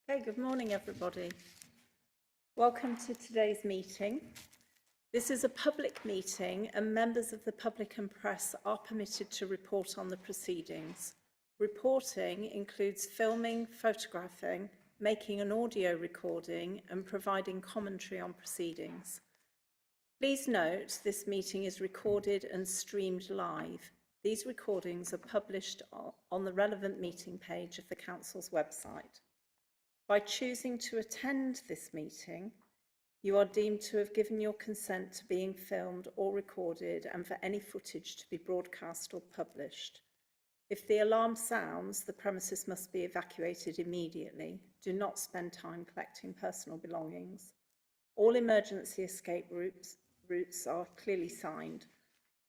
Okay, good morning, everybody. Welcome to today's meeting. This is a public meeting and members of the public and press are permitted to report on the proceedings. Reporting includes filming, photographing, making an audio recording and providing commentary on proceedings. Please note this meeting is recorded and streamed live. These recordings are published on the relevant meeting page of the Council's website. By choosing to attend this meeting, you are deemed to have given your consent to being filmed or recorded and for any footage to be broadcast or published. If the alarm sounds, the premises must be evacuated immediately. Do not spend time collecting personal belongings. All emergency escape routes are clearly signed.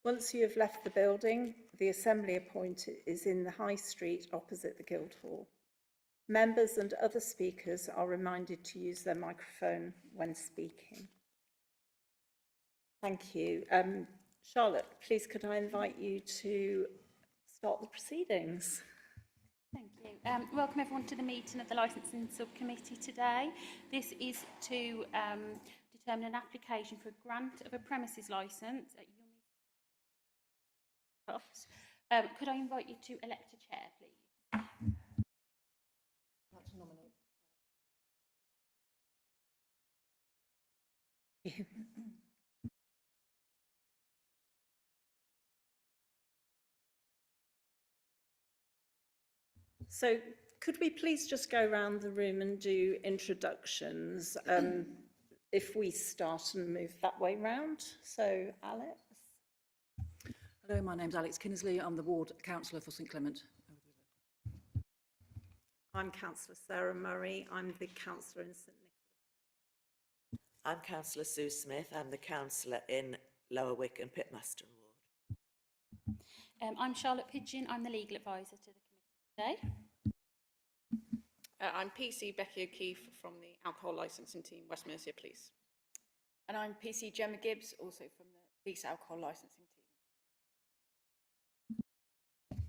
Once you have left the building, the assembly point is in the High Street opposite the Guildhall. Members and other speakers are reminded to use their microphone when speaking. Thank you. Charlotte, please could I invite you to start the proceedings? Thank you. Welcome everyone to the meeting of the Licensing Subcommittee today. This is to determine an application for a grant of a premises licence at Yummies. Could I invite you to elect a chair, please? So could we please just go around the room and do introductions? If we start and move that way round. So Alex. Hello, my name's Alex Kinnersley. I'm the Ward Councillor for St Clement. I'm Councillor Sarah Murray. I'm the Councillor in St Nicholas. I'm Councillor Sue Smith. I'm the Councillor in Lower Wick and Pitmaston Ward. I'm Charlotte Pidgeon. I'm the Legal Advisor to the committee today. I'm PC Becky O'Keefe from the Alcohol Licensing Team, West Mercia Police. And I'm PC Gemma Gibbs, also from the Police Alcohol Licensing Team.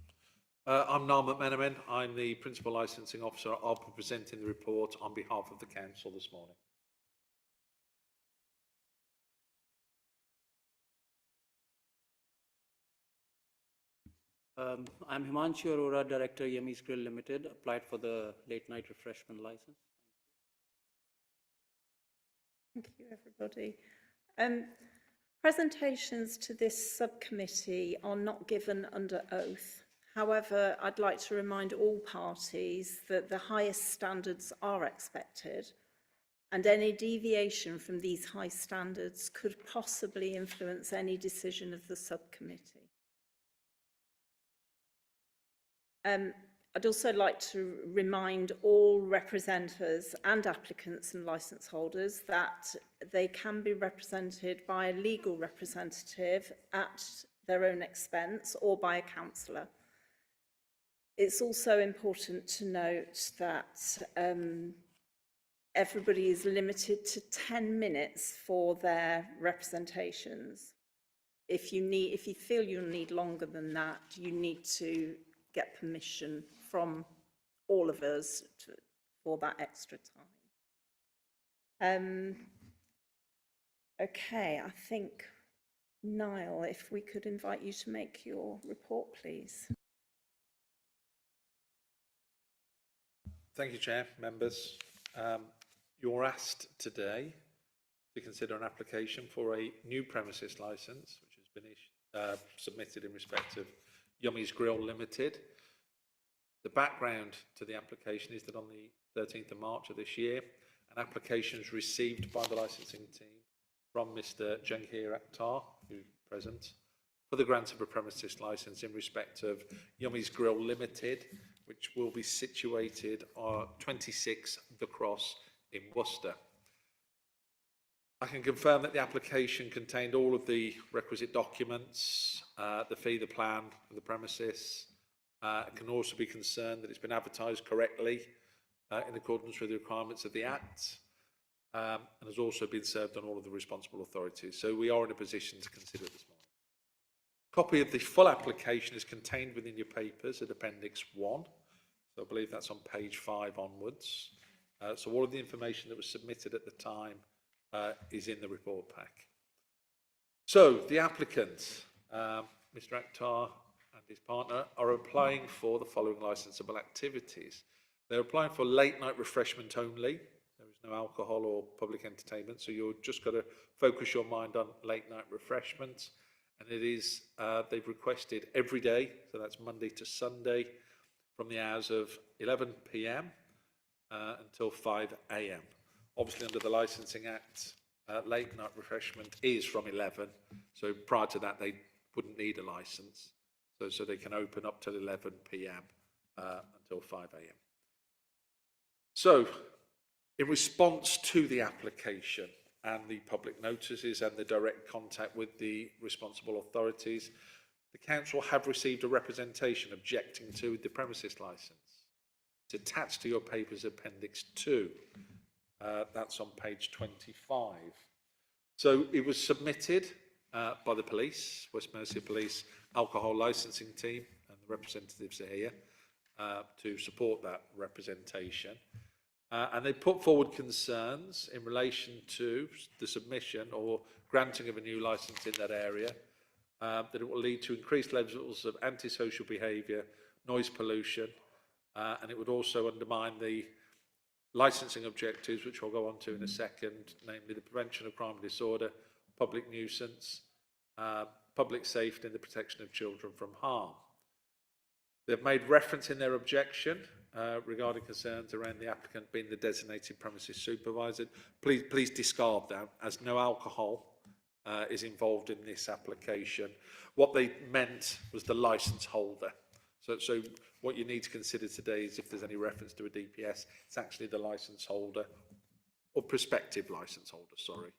I'm Niall McMenamin. I'm the Principal Licensing Officer. I'll be presenting the report on behalf of the Council this morning. I'm Himanshu Arora, Director, Yummies Grill Limited, applied for the late night refreshment license. Thank you, everybody. Presentations to this subcommittee are not given under oath. However, I'd like to remind all parties that the highest standards are expected, and any deviation from these high standards could possibly influence any decision of the subcommittee. I'd also like to remind all representatives and applicants and licence holders that they can be represented by a legal representative at their own expense or by a counsellor. It's also important to note that everybody is limited to 10 minutes for their representations. If you feel you'll need longer than that, you need to get permission from all of us for that extra time. Okay, I think, Niall, if we could invite you to make your report, please. Thank you, Chair, members. You're asked today to consider an application for a new premises licence, which has been submitted in respect of Yummies Grill Limited. The background to the application is that on the 13th of March of this year, an application was received by the licensing team from Mr. Jahangir Akhtar, who's present, for the grant of a premises licence in respect of Yummies Grill Limited, which will be situated on 26 The Cross in Worcester. I can confirm that the application contained all of the requisite documents, the fee, the plan of the premises. It can also be concerned that it's been advertised correctly in accordance with the requirements of the Act, and has also been served on all of the responsible authorities. So we are in a position to consider it this morning. A copy of the full application is contained within your papers at Appendix 1. So I believe that's on page 5 onwards. So all of the information that was submitted at the time is in the report pack. So the applicant, Mr. Akhtar and his partner, are applying for the following licensable activities. They're applying for late night refreshment only. There is no alcohol or public entertainment, so you've just got to focus your mind on late night refreshments. And it is, they've requested every day, so that's Monday to Sunday, from the hours of 11 p.m. Until 5 a.m. Obviously, under the Licensing Act, late night refreshment is from 11, so prior to that they wouldn't need a licence, so they can open up till 11 p.m. Until 5 a.m. So, in response to the application and the public notices and the direct contact with the responsible authorities, the council have received a representation objecting to the premises licence. It's attached to your papers, Appendix 2. That's on page 25. So it was submitted by the police, West Mercia Police Alcohol Licensing Team, and the representatives are here to support that representation. And they put forward concerns in relation to the submission or granting of a new licence in that area, that it will lead to increased levels of antisocial behaviour, noise pollution, and it would also undermine the licensing objectives, which I'll go on to in a second, namely the prevention of crime and disorder, public nuisance, public safety and the protection of children from harm. They've made reference in their objection regarding concerns around the applicant being the designated premises supervisor. Please discard that, as no alcohol is involved in this application. What they meant was the licence holder. So what you need to consider today is if there's any reference to a DPS, it's actually the licence holder, or prospective licence holder, sorry,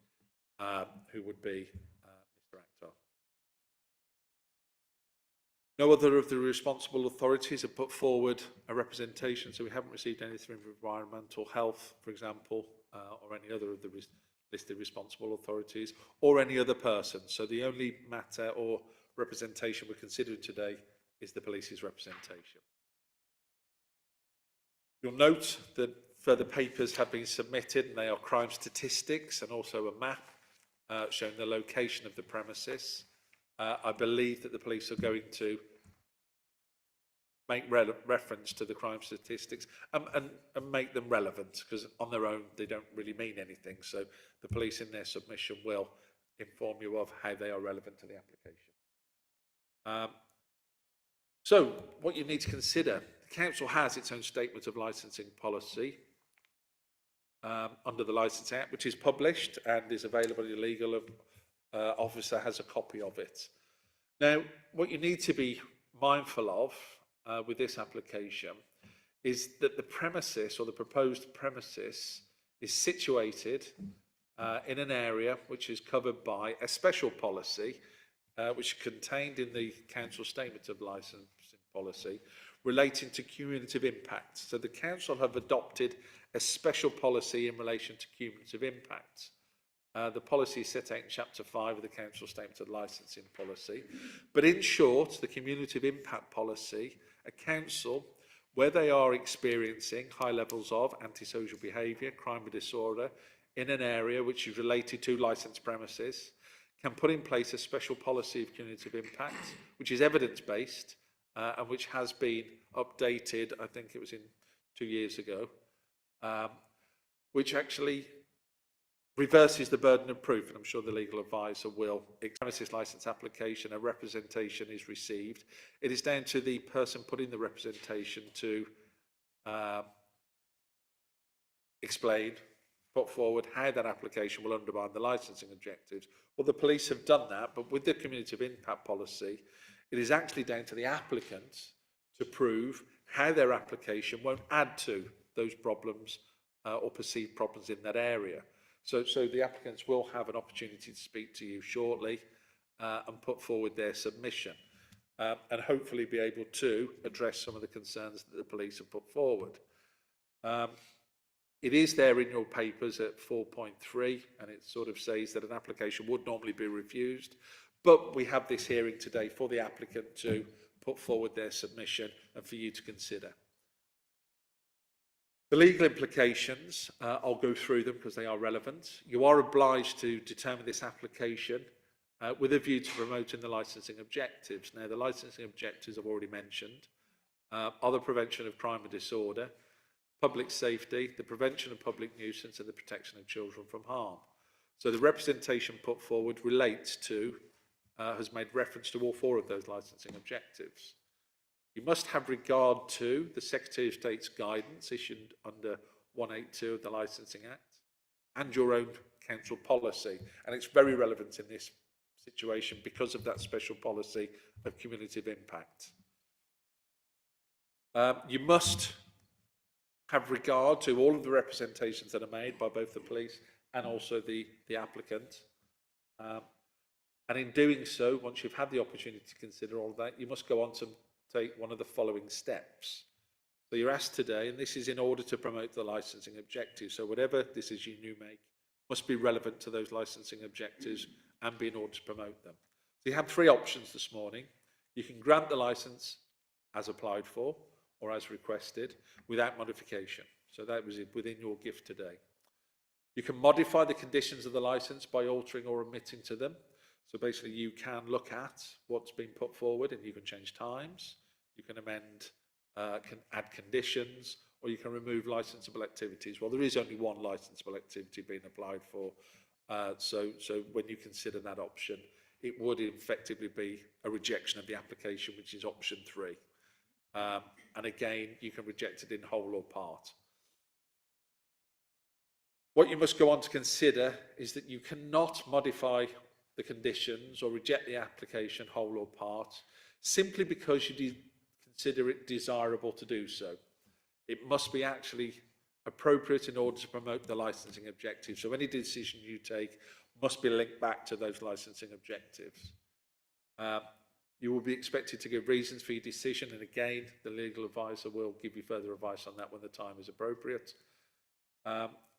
who would be Mr. Akhtar. No other of the responsible authorities have put forward a representation, so we haven't received anything from environmental health, for example, or any other of the listed responsible authorities, or any other person. So the only matter or representation we're considering today is the police's representation. You'll note that further papers have been submitted, and they are crime statistics and also a map showing the location of the premises. I believe that the police are going to make reference to the crime statistics and make them relevant, because on their own they don't really mean anything. So the police in their submission will inform you of how they are relevant to the application. So what you need to consider, the council has its own statement of licensing policy under the Licensing Act, which is published and is available. Your legal officer has a copy of it. Now, what you need to be mindful of with this application is that the premises, or the proposed premises, is situated in an area which is covered by a special policy which is contained in the council statement of licensing policy relating to cumulative impact. So the council have adopted a special policy in relation to cumulative impact. The policy is set out in Chapter 5 of the Council Statement of Licensing Policy. But in short, the cumulative impact policy, a council, where they are experiencing high levels of antisocial behaviour, crime and disorder in an area which is related to licensed premises, can put in place a special policy of cumulative impact, which is evidence-based and which has been updated, I think it was in 2 years ago, which actually reverses the burden of proof, and I'm sure the legal advisor will. Premises licence application, a representation is received. It is down to the person putting the representation to explain, put forward how that application will undermine the licensing objectives. Well, the police have done that, but with the cumulative impact policy, it is actually down to the applicant to prove how their application won't add to those problems or perceived problems in that area. So the applicants will have an opportunity to speak to you shortly and put forward their submission and hopefully be able to address some of the concerns that the police have put forward. It is there in your papers at 4.3, and it sort of says that an application would normally be refused, but we have this hearing today for the applicant to put forward their submission and for you to consider. The legal implications, I'll go through them because they are relevant. You are obliged to determine this application with a view to promoting the licensing objectives. Now, the licensing objectives I've already mentioned are the prevention of crime and disorder, public safety, the prevention of public nuisance and the protection of children from harm. So the representation put forward relates to, has made reference to all four of those licensing objectives. You must have regard to the Secretary of State's guidance issued under 182 of the Licensing Act and your own council policy. And it's very relevant in this situation because of that special policy of cumulative impact. You must have regard to all of the representations that are made by both the police and also the applicant. And in doing so, once you've had the opportunity to consider all of that, you must go on to take one of the following steps. So you're asked today, and this is in order to promote the licensing objectives. So whatever decision you make must be relevant to those licensing objectives and be in order to promote them. So you have three options this morning. You can grant the license as applied for or as requested without modification. So that was within your gift today. You can modify the conditions of the license by altering or omitting to them. So basically you can look at what's been put forward and you can change times, you can amend, can add conditions, or you can remove licensable activities. Well, there is only one licensable activity being applied for. So when you consider that option, it would effectively be a rejection of the application, which is option 3. And again, you can reject it in whole or part. What you must go on to consider is that you cannot modify the conditions or reject the application whole or part simply because you consider it desirable to do so. It must be actually appropriate in order to promote the licensing objectives. So any decision you take must be linked back to those licensing objectives. You will be expected to give reasons for your decision, and again, the legal advisor will give you further advice on that when the time is appropriate.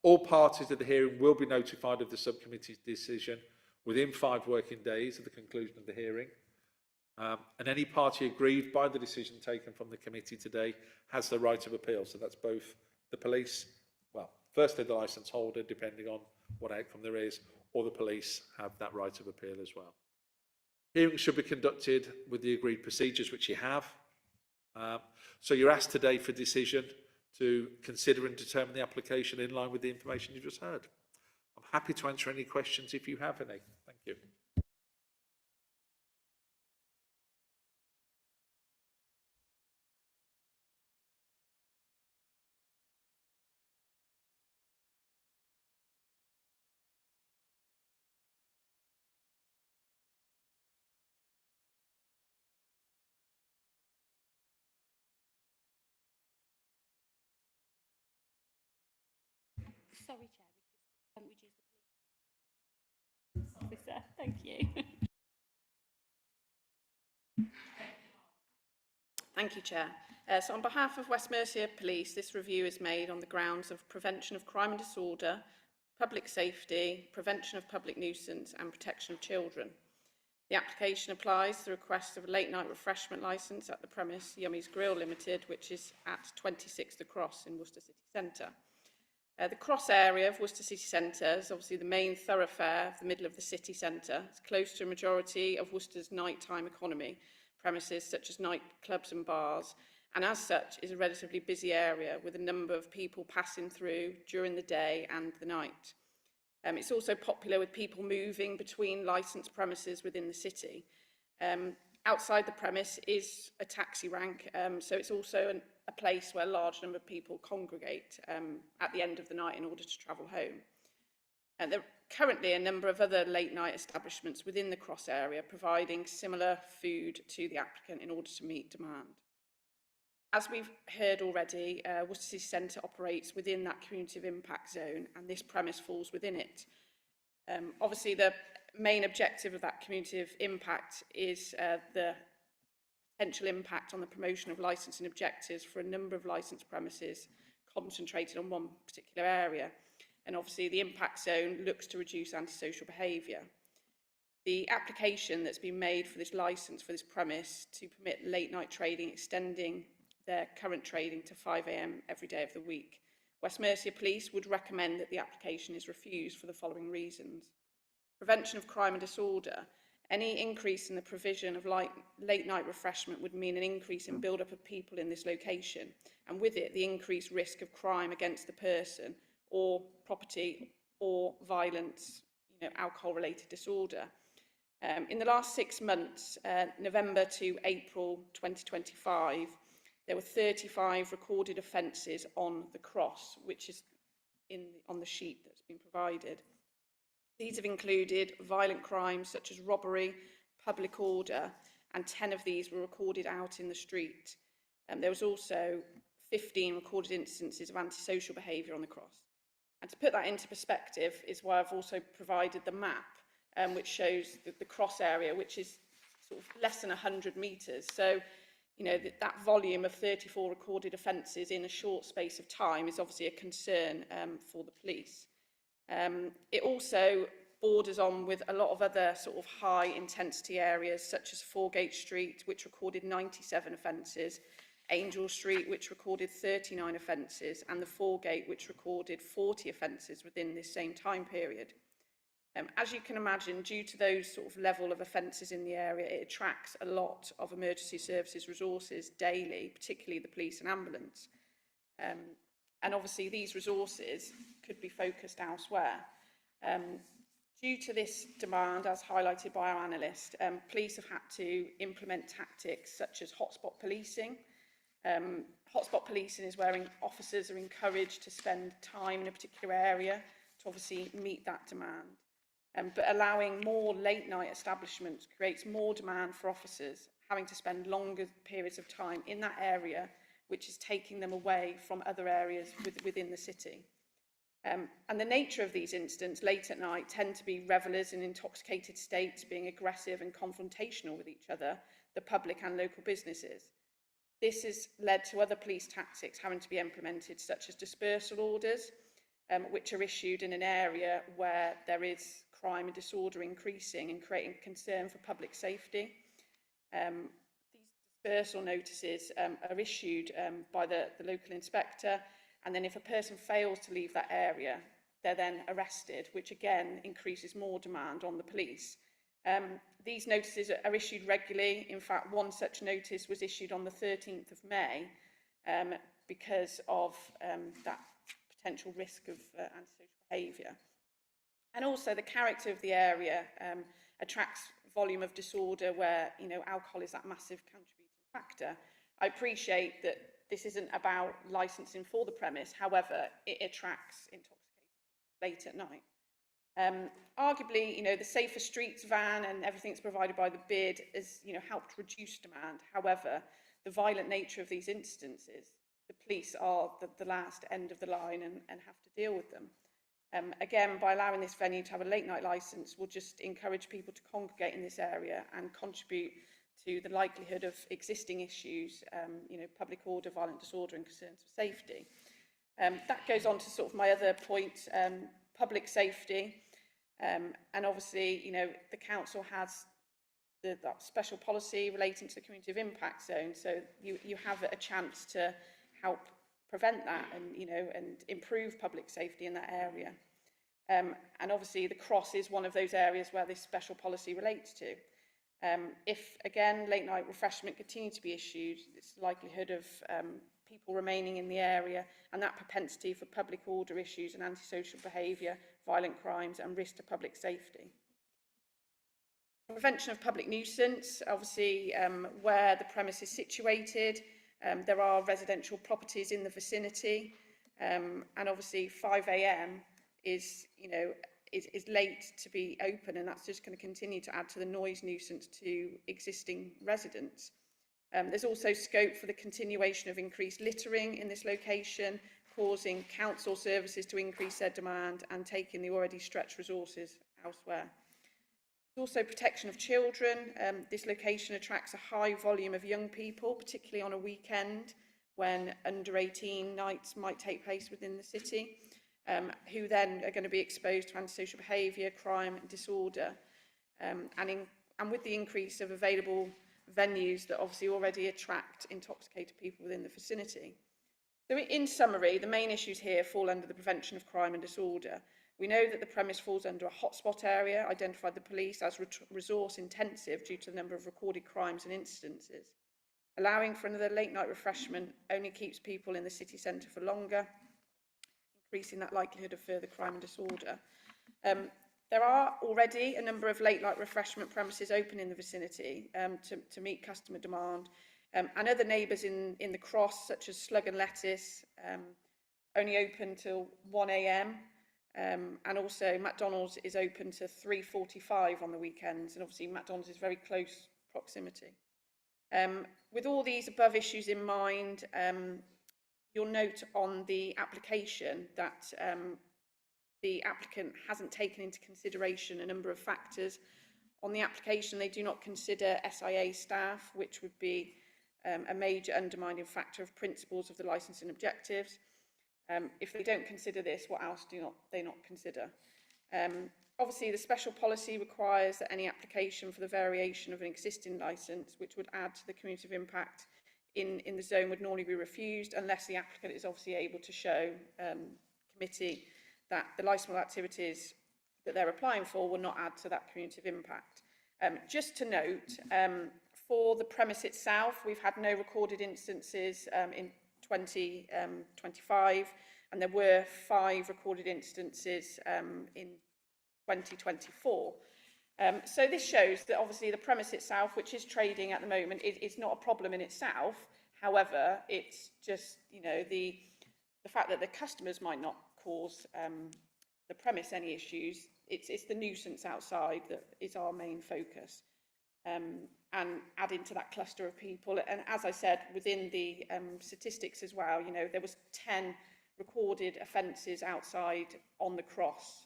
All parties of the hearing will be notified of the subcommittee's decision within 5 working days of the conclusion of the hearing. And any party aggrieved by the decision taken from the committee today has the right of appeal. So that's both the police, well, firstly the licence holder, depending on what outcome there is, or the police have that right of appeal as well. Hearings should be conducted with the agreed procedures, which you have. So you're asked today for decision to consider and determine the application in line with the information you've just heard. I'm happy to answer any questions if you have any. Thank you. Sorry, Chair, we just reduced the police officer. Thank you. Thank you, Chair. So on behalf of West Mercia Police, this review is made on the grounds of prevention of crime and disorder, public safety, prevention of public nuisance and protection of children. The application applies to the request of a late night refreshment licence at the premise Yummy's Grill Limited, which is at 26 The Cross in Worcester City Centre. The cross area of Worcester City Centre is obviously the main thoroughfare of the middle of the city centre. It's close to a majority of Worcester's nighttime economy, premises such as nightclubs and bars, and as such is a relatively busy area with a number of people passing through during the day and the night. It's also popular with people moving between licensed premises within the city. Outside the premise is a taxi rank, so it's also a place where a large number of people congregate at the end of the night in order to travel home. There are currently a number of other late night establishments within the cross area providing similar food to the applicant in order to meet demand. As we've heard already, Worcester City Centre operates within that community of impact zone, and this premise falls within it. Obviously, the main objective of that community of impact is the potential impact on the promotion of licensing objectives for a number of licensed premises concentrated on one particular area. And obviously, the impact zone looks to reduce antisocial behaviour. The application that's been made for this licence for this premise to permit late night trading, extending their current trading to 5 AM every day of the week, West Mercia Police would recommend that the application is refused for the following reasons. Prevention of crime and disorder. Any increase in the provision of late night refreshment would mean an increase in build-up of people in this location, and with it the increased risk of crime against the person or property or violence, alcohol-related disorder. In the last 6 months, November to April 2025, there were 35 recorded offences on the cross, which is on the sheet that's been provided. These have included violent crimes such as robbery, public order, and 10 of these were recorded out in the street. There was also 15 recorded instances of antisocial behaviour on the cross. And to put that into perspective is why I've also provided the map, which shows the cross area, which is sort of less than 100 metres. So, that volume of 34 recorded offences in a short space of time is obviously a concern for the police. It also borders on with a lot of other sort of high intensity areas such as Foregate Street, which recorded 97 offences, Angel Street, which recorded 39 offences, and the Foregate, which recorded 40 offences within this same time period. As you can imagine, due to those sort of level of offences in the area, it attracts a lot of emergency services resources daily, particularly the police and ambulance. And obviously these resources could be focused elsewhere. Due to this demand, as highlighted by our analyst, police have had to implement tactics such as hotspot policing. Hotspot policing is where officers are encouraged to spend time in a particular area to obviously meet that demand. But allowing more late night establishments creates more demand for officers having to spend longer periods of time in that area, which is taking them away from other areas within the city. And the nature of these incidents late at night tend to be revellers in intoxicated states being aggressive and confrontational with each other, the public and local businesses. This has led to other police tactics having to be implemented, such as dispersal orders, which are issued in an area where there is crime and disorder increasing and creating concern for public safety. These dispersal notices are issued by the local inspector, and then if a person fails to leave that area, they're then arrested, which again increases more demand on the police. These notices are issued regularly. In fact, one such notice was issued on the 13th of May because of that potential risk of antisocial behaviour. And also the character of the area attracts volume of disorder where, alcohol is that massive contributing factor. I appreciate that this isn't about licensing for the premise, however, it attracts intoxicated late at night. Arguably, the Safer Streets van and everything that's provided by the bid has, helped reduce demand. However, the violent nature of these instances, the police are the last end of the line and have to deal with them. Again, by allowing this venue to have a late night licence will just encourage people to congregate in this area and contribute to the likelihood of existing issues, public order, violent disorder and concerns for safety. That goes on to sort of my other point, public safety. And obviously, the council has that special policy relating to the community of impact zone. So you have a chance to help prevent that and improve public safety in that area. And obviously the cross is one of those areas where this special policy relates to. If, again, late night refreshment continue to be issued, it's the likelihood of people remaining in the area and that propensity for public order issues and antisocial behaviour, violent crimes and risk to public safety. Prevention of public nuisance, obviously where the premise is situated, there are residential properties in the vicinity, and obviously 5 AM is late to be open, and that's just going to continue to add to the noise nuisance to existing residents. There's also scope for the continuation of increased littering in this location, causing council services to increase their demand and taking the already stretched resources elsewhere. There's also protection of children. This location attracts a high volume of young people, particularly on a weekend when under 18 nights might take place within the city, who then are going to be exposed to antisocial behaviour, crime and disorder. And with the increase of available venues that obviously already attract intoxicated people within the vicinity. So in summary, the main issues here fall under the prevention of crime and disorder. We know that the premise falls under a hotspot area, identified the police as resource intensive due to the number of recorded crimes and incidences. Allowing for another late night refreshment only keeps people in the city centre for longer, increasing that likelihood of further crime and disorder. There are already a number of late night refreshment premises open in the vicinity to meet customer demand, and other neighbours in the cross, such as Slug and Lettuce, only open till 1 a.m. And also McDonald's is open to 3:45 on the weekends, and obviously McDonald's is very close proximity. With all these above issues in mind, you'll note on the application that the applicant hasn't taken into consideration a number of factors. On the application, they do not consider SIA staff, which would be a major undermining factor of principles of the licensing objectives. If they don't consider this, what else do they not consider? Obviously, the special policy requires that any application for the variation of an existing licence, which would add to the cumulative impact in the zone, would normally be refused unless the applicant is obviously able to show committee that the licensable activities that they're applying for will not add to that cumulative impact. Just to note, for the premise itself, we've had no recorded instances in 2025, and there were 5 recorded instances in 2024. So this shows that obviously the premise itself, which is trading at the moment, is not a problem in itself. However, it's just, you know, the fact that the customers might not cause the premise any issues. It's the nuisance outside that is our main focus, and adding to that cluster of people. And as I said, within the statistics as well, you know, there was 10 recorded offences outside on the cross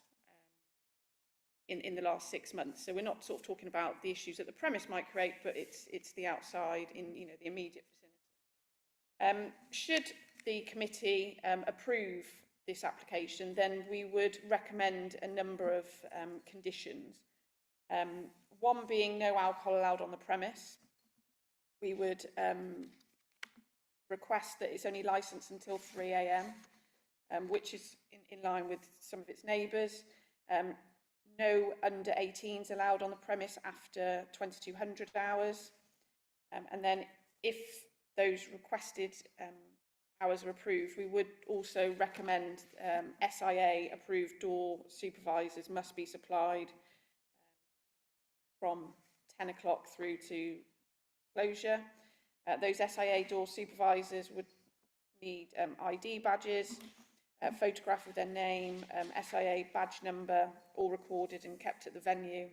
in the last 6 months. So we're not sort of talking about the issues that the premise might create, but it's the outside in, you know, the immediate vicinity. Should the committee approve this application, then we would recommend a number of conditions. One being no alcohol allowed on the premise. We would request that it's only licensed until 3 a.m, which is in line with some of its neighbours. No under 18s allowed on the premise after 2200 hours. And then if those requested hours are approved, we would also recommend SIA approved door supervisors must be supplied from 10 o'clock through to closure. Those SIA door supervisors would need ID badges, a photograph of their name, SIA badge number, all recorded and kept at the venue,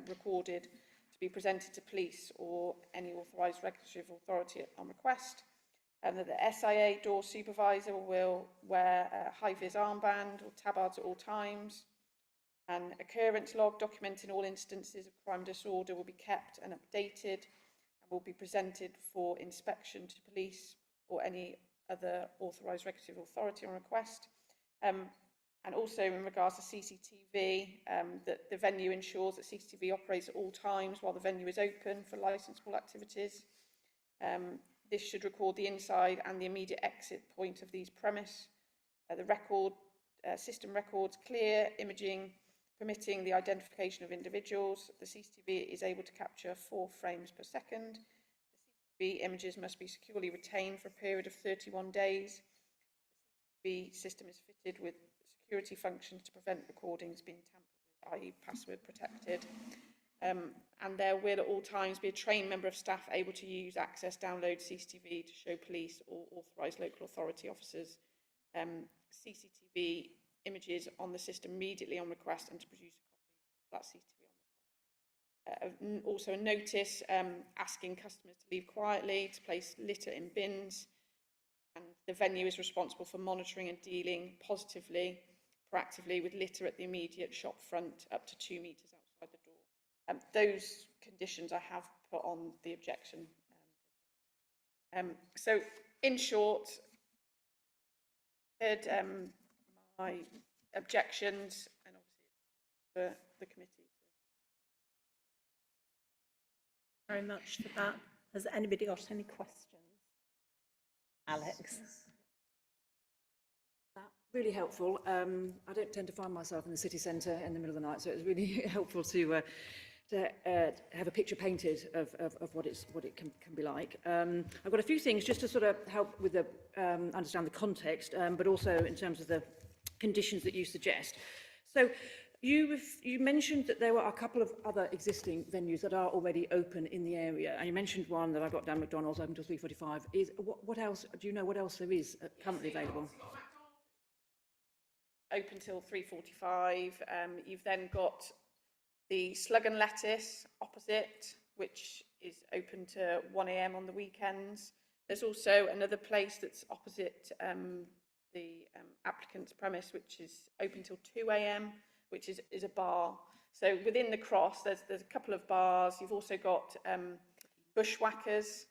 recorded to be presented to police or any authorised regulatory authority on request. And that the SIA door supervisor will wear a high-vis armband or tabards at all times. An occurrence log documenting all instances of crime and disorder will be kept and updated and will be presented for inspection to police or any other authorised regulatory authority on request. And also in regards to CCTV, that the venue ensures that CCTV operates at all times while the venue is open for licensable activities. This should record the inside and the immediate exit point of these premise. The record system records clear imaging, permitting the identification of individuals. The CCTV is able to capture 4 frames per second. The CCTV images must be securely retained for a period of 31 days. The CCTV system is fitted with security functions to prevent recordings being tampered with, i.e. password protected. And there will at all times be a trained member of staff able to use, access, download CCTV to show police or authorised local authority officers CCTV images on the system immediately on request and to produce a copy of that CCTV on request. Also a notice asking customers to leave quietly, to place litter in bins, and the venue is responsible for monitoring and dealing positively, proactively with litter at the immediate shop front up to 2 metres outside the door. Those conditions I have put on the objection. So in short, heard my objections and obviously for the committee. Very much for that. Has anybody got any questions? Alex? Really helpful. I don't tend to find myself in the city centre in the middle of the night, so it was really helpful to have a picture painted of what it can be like. I've got a few things just to sort of help with the understand the context, but also in terms of the conditions that you suggest. So you mentioned that there were a couple of other existing venues that are already open in the area, and you mentioned one that I got down, McDonald's, open until 3:45. What else? Do you know what else there is currently available? Open till 3:45. You've then got the Slug and Lettuce opposite, which is open to 1 a.m. on the weekends. There's also another place that's opposite the applicant's premise, which is open till 2 a.m., which is a bar. So within the Cross, there's a couple of bars. You've also got Bushwhackers,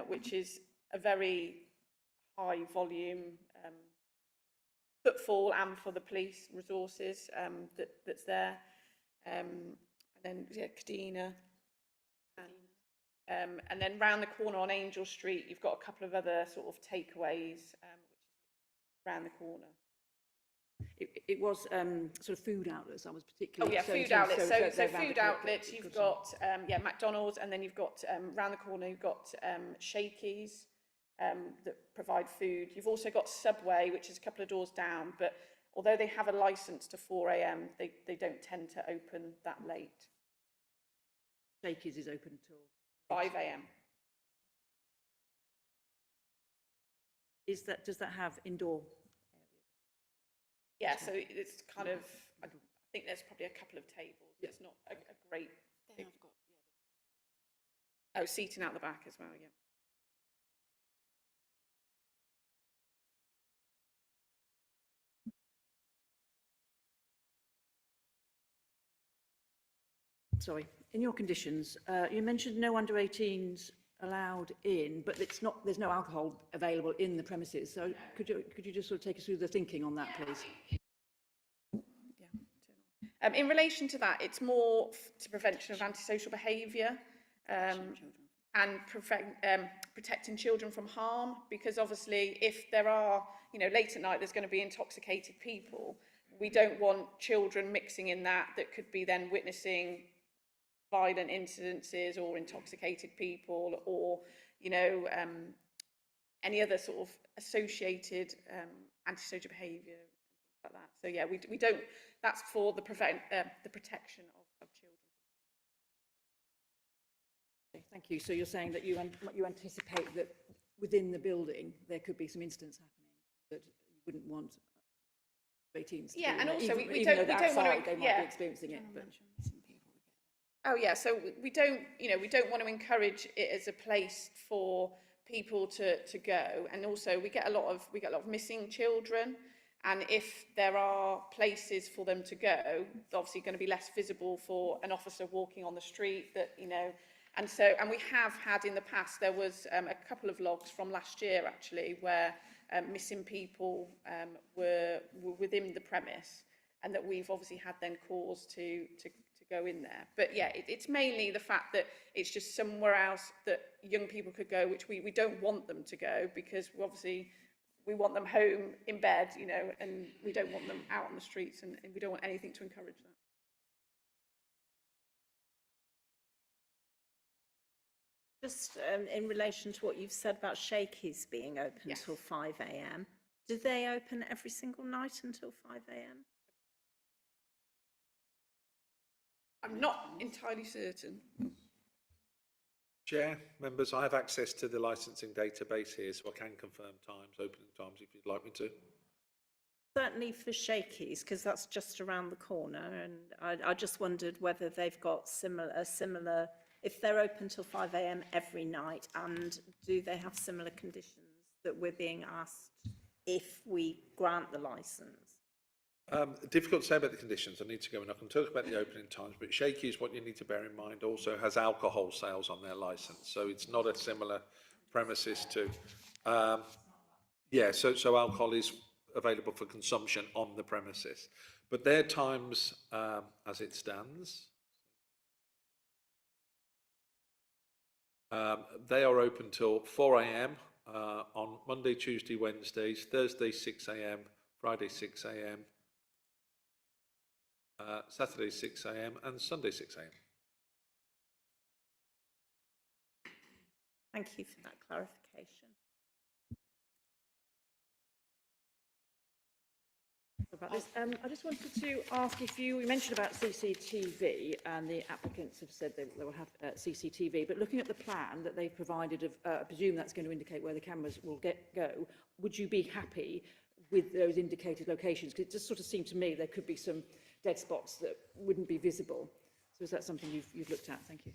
which is a very high volume footfall and for the police resources that's there. And then Cadena. And then round the corner on Angel Street, you've got a couple of other sort of takeaways round the corner. It was sort of food outlets. I was particularly. Oh yeah, food outlets. So food outlets. You've got McDonald's, and then you've got round the corner. You've got Shakey's that provide food. You've also got Subway, which is a couple of doors down. But although they have a license to 4 a.m., they don't tend to open that late. Shakey's is open till 5 a.m. Does that have indoor? Yeah, so it's kind of, I think there's probably a couple of tables. It's not a great big... Oh, seating out the back as well, yeah. Sorry, in your conditions, you mentioned no under 18s allowed in, but there's no alcohol available in the premises. So could you just sort of take us through the thinking on that, please? Yeah. In relation to that, it's more to prevention of antisocial behaviour and protecting children from harm, because obviously if there are, late at night there's going to be intoxicated people. We don't want children mixing in that could be then witnessing violent incidences or intoxicated people or, any other sort of associated antisocial behaviour like that. So yeah, we don't. That's for the protection of children. Okay, thank you. So you're saying that you anticipate that within the building there could be some incidents happening that you wouldn't want 18s to yeah, be, and also even we though don't outside want to. they might be experiencing it. But... Oh yeah, so we don't want to encourage it as a place for people to go, and also we get a lot of missing children, and if there are places for them to go, they're obviously going to be less visible for an officer walking on the street. And we have had in the past, there was a couple of logs from last year actually where missing people were within the premise, and that we've obviously had then cause to go in there. But yeah, it's mainly the fact that it's just somewhere else that young people could go, which we don't want them to go, because we want them home in bed, and we don't want them out on the streets, and we don't want anything to encourage that. Just in relation to what you've said about Shakey's being open Yes. till 5 a.m, do they open every single night until 5 a.m? I'm not entirely certain. Chair, members, I have access to the licensing database here, so I can confirm opening times, if you'd like me to. Certainly for Shakey's, because that's just around the corner, and I just wondered whether they've got similar, if they're open till 5 a.m. every night, and do they have similar conditions that we're being asked if we grant the licence? Difficult to say about the conditions. I need to go and I can talk about the opening times, but Shakey's, what you need to bear in mind, also has alcohol sales on their licence, so it's not a similar premises to. So alcohol is available for consumption on the premises, but their times as it stands, they are open till 4 a.m. On Monday, Tuesday, Wednesdays, Thursday 6 a.m., Friday 6 a.m, Saturday 6 a.m, and Sunday 6 a.m. Thank you for that clarification. About this. I just wanted to ask if you mentioned about CCTV, and the applicants have said they will have CCTV, but looking at the plan that they've provided, I presume that's going to indicate where the cameras will go. Would you be happy with those indicated locations? Because it just sort of seemed to me there could be some dead spots that wouldn't be visible. So is that something you've looked at? Thank you.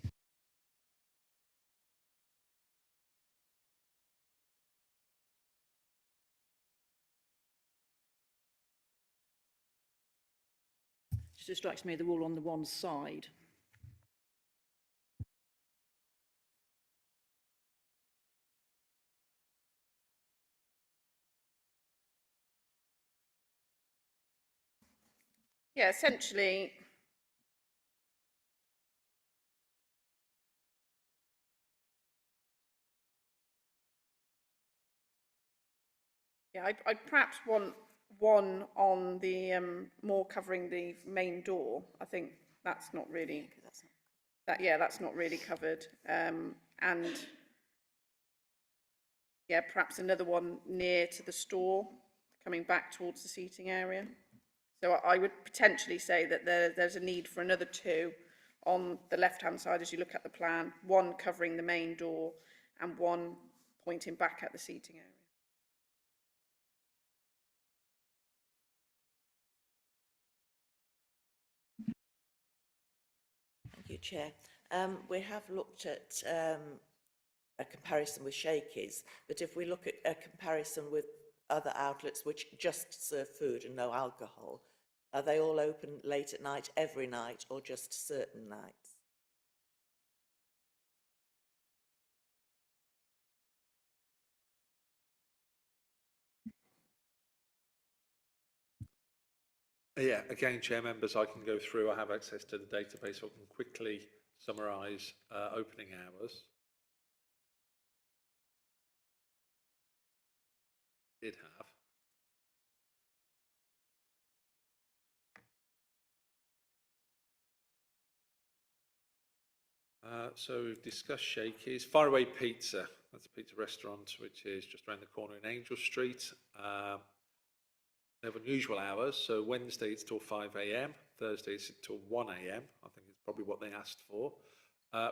Just strikes me they're all on the one side. Yeah, essentially, yeah, I'd perhaps want one on the more covering the main door. I think that's not really that's not really covered. And yeah, perhaps another one near to the store, coming back towards the seating area. So I would potentially say that there's a need for another two on the left-hand side as you look at the plan, one covering the main door and one pointing back at the seating area. Thank you, Chair. We have looked at a comparison with Shakey's, but if we look at a comparison with other outlets which just serve food and no alcohol, are they all open late at night, every night, or just certain nights? Yeah, again, Chair members, I can go through. I have access to the database, so I can quickly summarise opening hours. Did have. So we've discussed Shakey's. Faraway Pizza, that's a pizza restaurant which is just around the corner in Angel Street. They have unusual hours, so Wednesday it's till 5 a.m, Thursday it's till 1 a.m, I think it's probably what they asked for.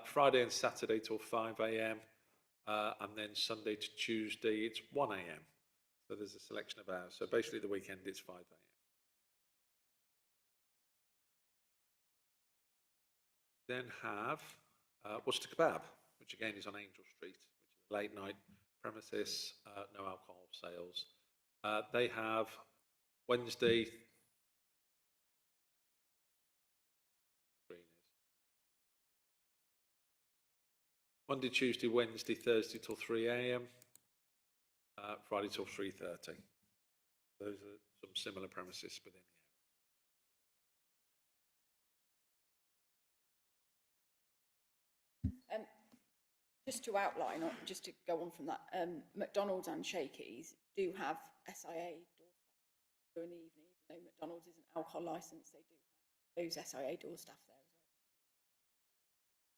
Friday and Saturday till 5 a.m, and then Sunday to Tuesday it's 1 a.m. So there's a selection of hours. So basically the weekend it's 5 a.m. Then have Worcester Kebab, which again is on Angel Street, which is a late night premises, no alcohol sales. They have Wednesday, Monday, Tuesday, Wednesday, Thursday till 3 a.m, Friday till 3:30. Those are some similar premises within the area. Just to outline, or just to go on from that, McDonald's and Shakey's do have SIA door staff during the evening, even though McDonald's isn't alcohol licensed, they do have those SIA door staff there as well.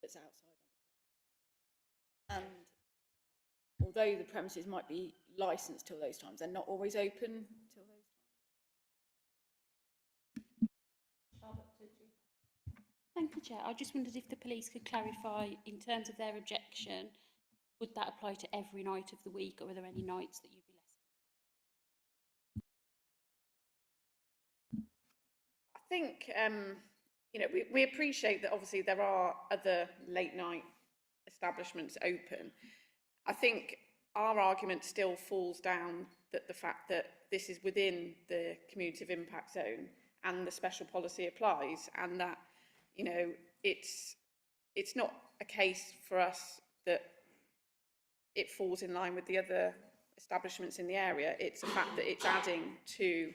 That's outside. And although the premises might be licensed till those times, they're not always open till those times. Thank you, Chair. I just wondered if the police could clarify, in terms of their objection, would that apply to every night of the week, or are there any nights that you'd be less? I think, you know, we appreciate that obviously there are other late night establishments open. I think our argument still falls down that the fact that this is within the community of impact zone and the special policy applies, and that, you know, it's not a case for us that it falls in line with the other establishments in the area. It's a fact that it's adding to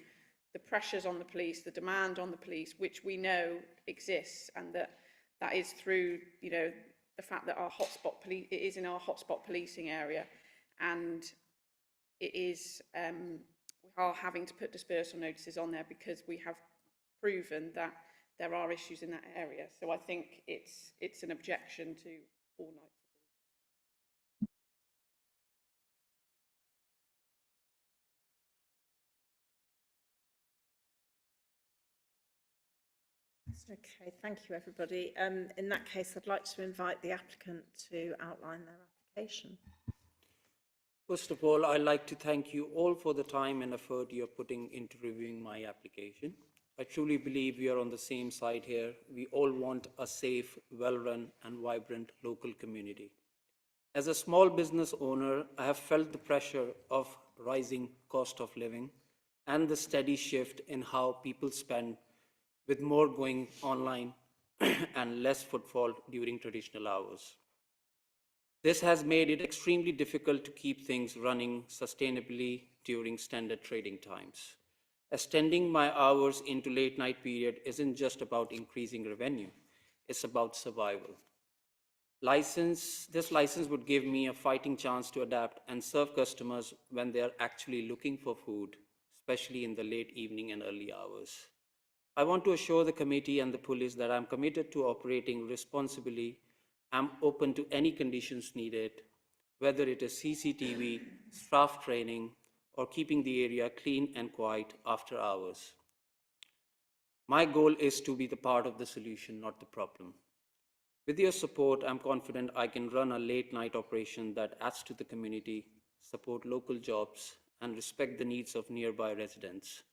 the pressures on the police, the demand on the police, which we know exists, and that is through, you know, the fact that our hotspot police, it is in our hotspot policing area, and it is, we are having to put dispersal notices on there because we have proven that there are issues in that area. So I think it's an objection to all nights. Okay, thank you, everybody. In that case, I'd like to invite the applicant to outline their application. First of all, I'd like to thank you all for the time and effort you're putting into reviewing my application. I truly believe we are on the same side here. We all want a safe, well-run and vibrant local community. As a small business owner, I have felt the pressure of rising cost of living and the steady shift in how people spend, with more going online and less footfall during traditional hours. This has made it extremely difficult to keep things running sustainably during standard trading times. Extending my hours into late night period isn't just about increasing revenue, it's about survival. This license would give me a fighting chance to adapt and serve customers when they are actually looking for food, especially in the late evening and early hours. I want to assure the committee and the police that I'm committed to operating responsibly. I'm open to any conditions needed, whether it is CCTV, staff training, or keeping the area clean and quiet after hours. My goal is to be the part of the solution, not the problem. With your support, I'm confident I can run a late night operation that adds to the community, support local jobs, and respect the needs of nearby residents.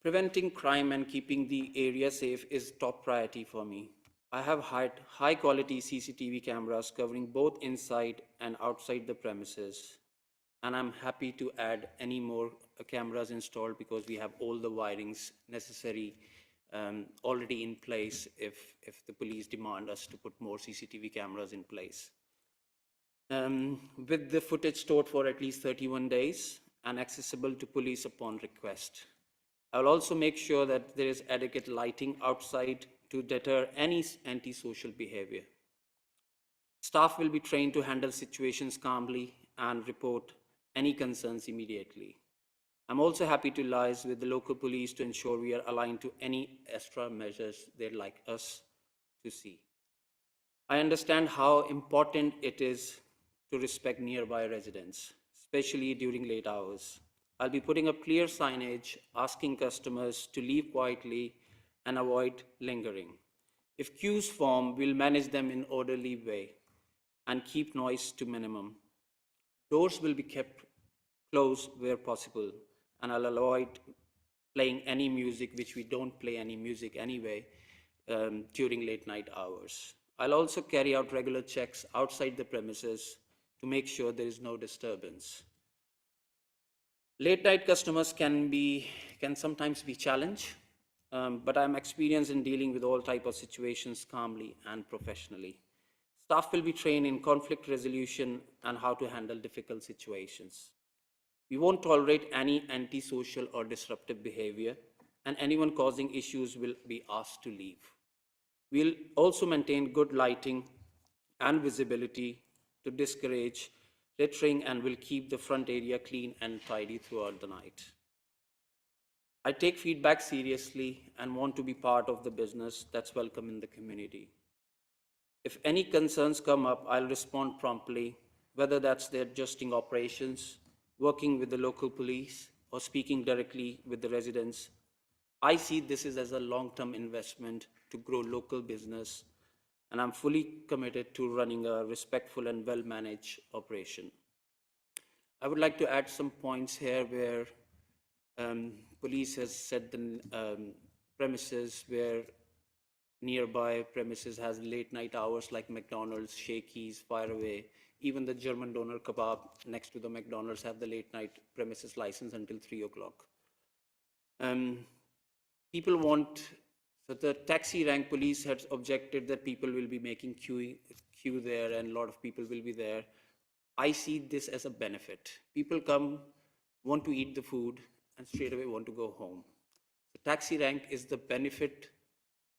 Preventing crime and keeping the area safe is top priority for me. I have high quality CCTV cameras covering both inside and outside the premises, and I'm happy to add any more cameras installed because we have all the wirings necessary already in place if the police demand us to put more CCTV cameras in place. With the footage stored for at least 31 days and accessible to police upon request. I will also make sure that there is adequate lighting outside to deter any antisocial behavior. Staff will be trained to handle situations calmly and report any concerns immediately. I'm also happy to liaise with the local police to ensure we are aligned to any extra measures they'd like us to see. I understand how important it is to respect nearby residents, especially during late hours. I'll be putting up clear signage asking customers to leave quietly and avoid lingering. If queues form, we'll manage them in orderly way and keep noise to minimum. Doors will be kept closed where possible, and I'll avoid playing any music, which we don't play any music anyway, during late night hours. I'll also carry out regular checks outside the premises to make sure there is no disturbance. Late night customers can sometimes be challenged, but I'm experienced in dealing with all types of situations calmly and professionally. Staff will be trained in conflict resolution and how to handle difficult situations. We won't tolerate any antisocial or disruptive behavior, and anyone causing issues will be asked to leave. We'll also maintain good lighting and visibility to discourage littering and will keep the front area clean and tidy throughout the night. I take feedback seriously and want to be part of the business that's welcome in the community. If any concerns come up, I'll respond promptly, whether that's the adjusting operations, working with the local police, or speaking directly with the residents. I see this as a long-term investment to grow local business, and I'm fully committed to running a respectful and well-managed operation. I would like to add some points here where police has said the premises where nearby premises has late night hours like McDonald's, Shakey's, Fireaway, even the German Doner Kebab next to the McDonald's have the late night premises license until 3 o'clock. People want, so the taxi rank police had objected that people will be making queue there and a lot of people will be there. I see this as a benefit. People come, want to eat the food and straight away want to go home. So taxi rank is the benefit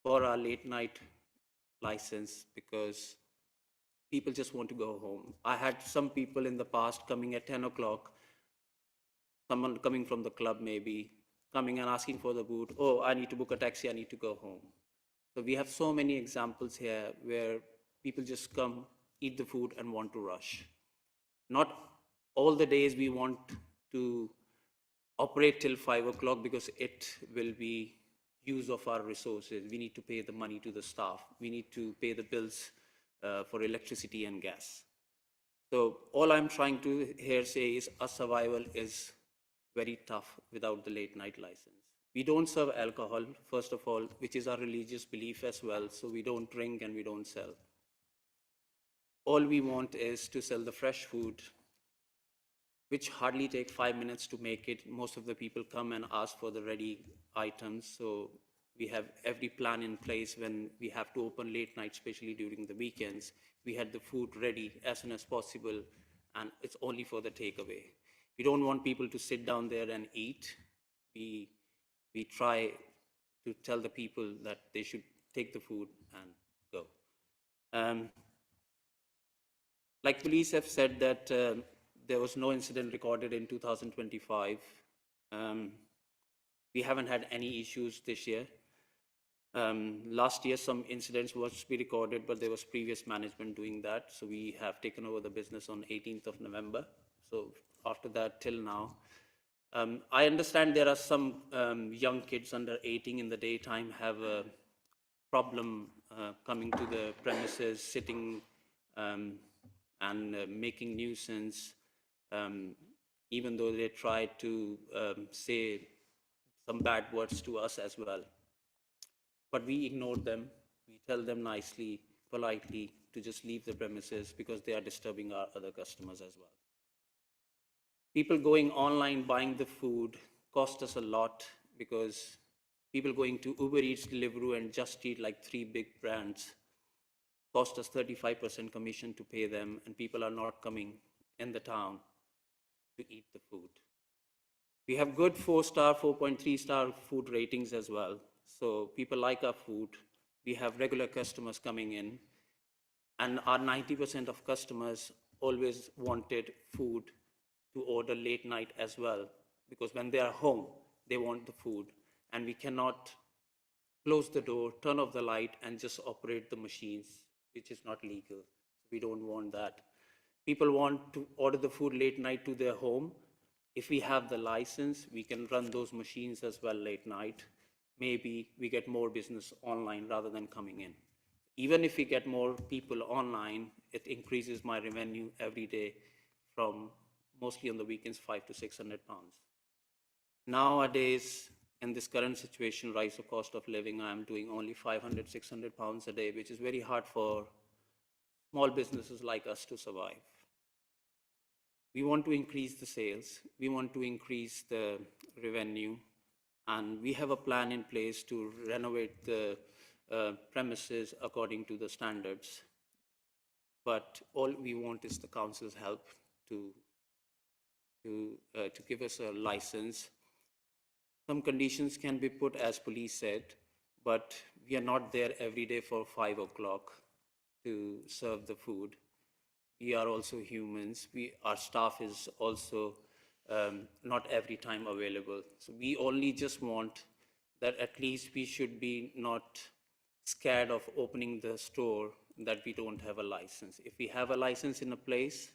for our late night license because people just want to go home. I had some people in the past coming at 10 o'clock, someone coming from the club maybe, coming and asking for the food. Oh, I need to book a taxi, I need to go home. So we have so many examples here where people just come, eat the food and want to rush. Not all the days we want to operate till 5 o'clock because it will be use of our resources. We need to pay the money to the staff. We need to pay the bills for electricity and gas. So all I'm trying to here say is our survival is very tough without the late night license. We don't serve alcohol, first of all, which is our religious belief as well. So we don't drink and we don't sell. All we want is to sell the fresh food, which hardly take 5 minutes to make it. Most of the people come and ask for the ready items. So we have every plan in place when we have to open late night, especially during the weekends. We had the food ready as soon as possible, and it's only for the takeaway. We don't want people to sit down there and eat. We try to tell the people that they should take the food and go. Like police have said that there was no incident recorded in 2025. We haven't had any issues this year. Last year, some incidents was to be recorded, but there was previous management doing that. So we have taken over the business on 18th of November. So after that, till now. I understand there are some young kids under 18 in the daytime have a problem coming to the premises, sitting and making nuisance, even though they try to say some bad words to us as well. But we ignore them. We tell them nicely, politely to just leave the premises because they are disturbing our other customers as well. People going online buying the food cost us a lot because people going to Uber Eats, Deliveroo and Just Eat, like 3 big brands, cost us 35% commission to pay them, and people are not coming in the town to eat the food. We have good 4-star, 4.3-star food ratings as well. So people like our food. We have regular customers coming in, and our 90% of customers always wanted food to order late night as well, because when they are home, they want the food, and we cannot close the door, turn off the light, and just operate the machines, which is not legal. We don't want that. People want to order the food late night to their home. If we have the license, we can run those machines as well late night. Maybe we get more business online rather than coming in. Even if we get more people online, it increases my revenue every day from mostly on the weekends, 500 to 600 pounds. Nowadays, in this current situation, rise of cost of living, I'm doing only 500, 600 pounds a day, which is very hard for small businesses like us to survive. We want to increase the sales. We want to increase the revenue. And we have a plan in place to renovate the premises according to the standards. But all we want is the council's help to give us a license. Some conditions can be put, as police said, but we are not there every day for 5 o'clock to serve the food. We are also humans. Our staff is also not every time available. So we only just want that at least we should be not scared of opening the store that we don't have a license. If we have a license in a place,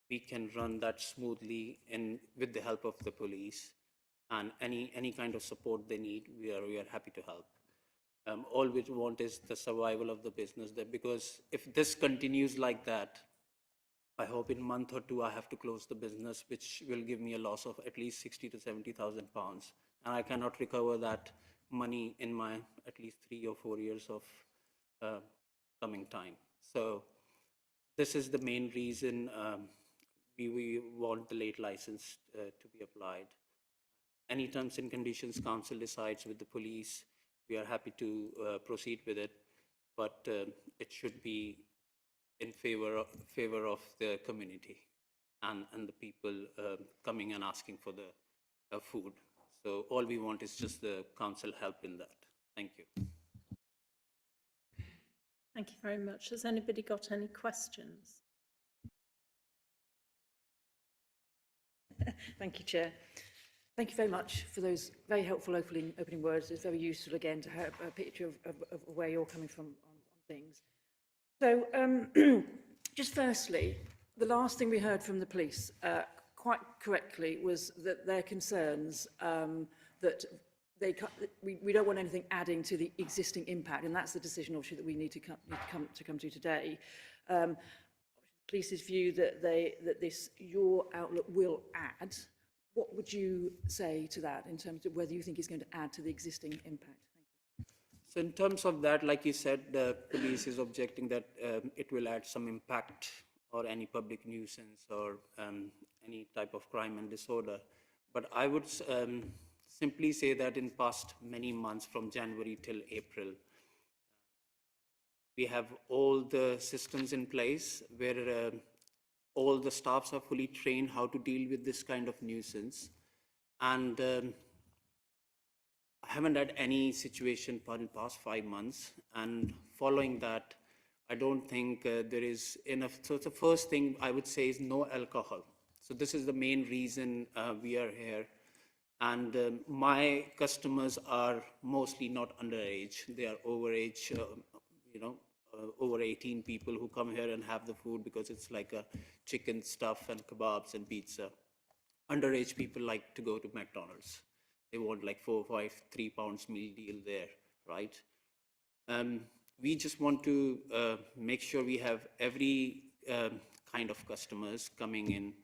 we can run that smoothly and with the help of the police, and any kind of support they need, we are happy to help. All we want is the survival of the business, because if this continues like that, I hope in a month or two I have to close the business, which will give me a loss of at least 60 to 70,000 pounds. And I cannot recover that money in my at least 3 or 4 years of coming time. So this is the main reason we want the late license to be applied. Any terms and conditions council decides with the police, we are happy to proceed with it, but it should be in favor of the community and the people coming and asking for the food. So all we want is just the council help in that. Thank you. Thank you very much. Has anybody got any questions? Thank you, Chair. Thank you very much for those very helpful opening words. It's very useful again to have a picture of where you're coming from on things. So, just firstly, the last thing we heard from the police, quite correctly, was that their concerns that we don't want anything adding to the existing impact, and that's the decision obviously that we need to come to today. Police's view that this your outlook will add. What would you say to that in terms of whether you think it's going to add to the existing impact? So in terms of that, like you said, the police is objecting that it will add some impact or any public nuisance or any type of crime and disorder. But I would simply say that in past many months, from January till April, we have all the systems in place where all the staffs are fully trained how to deal with this kind of nuisance. And I haven't had any situation for the past 5 months. And following that, I don't think there is enough. So the first thing I would say is no alcohol. So this is the main reason we are here. And my customers are mostly not underage. They are overage, over 18 people who come here and have the food because it's like a chicken stuff and kebabs and pizza. Underage people like to go to McDonald's. They want like 4 or 5, £3 meal deal there, right? We just want to make sure we have every kind of customers coming in,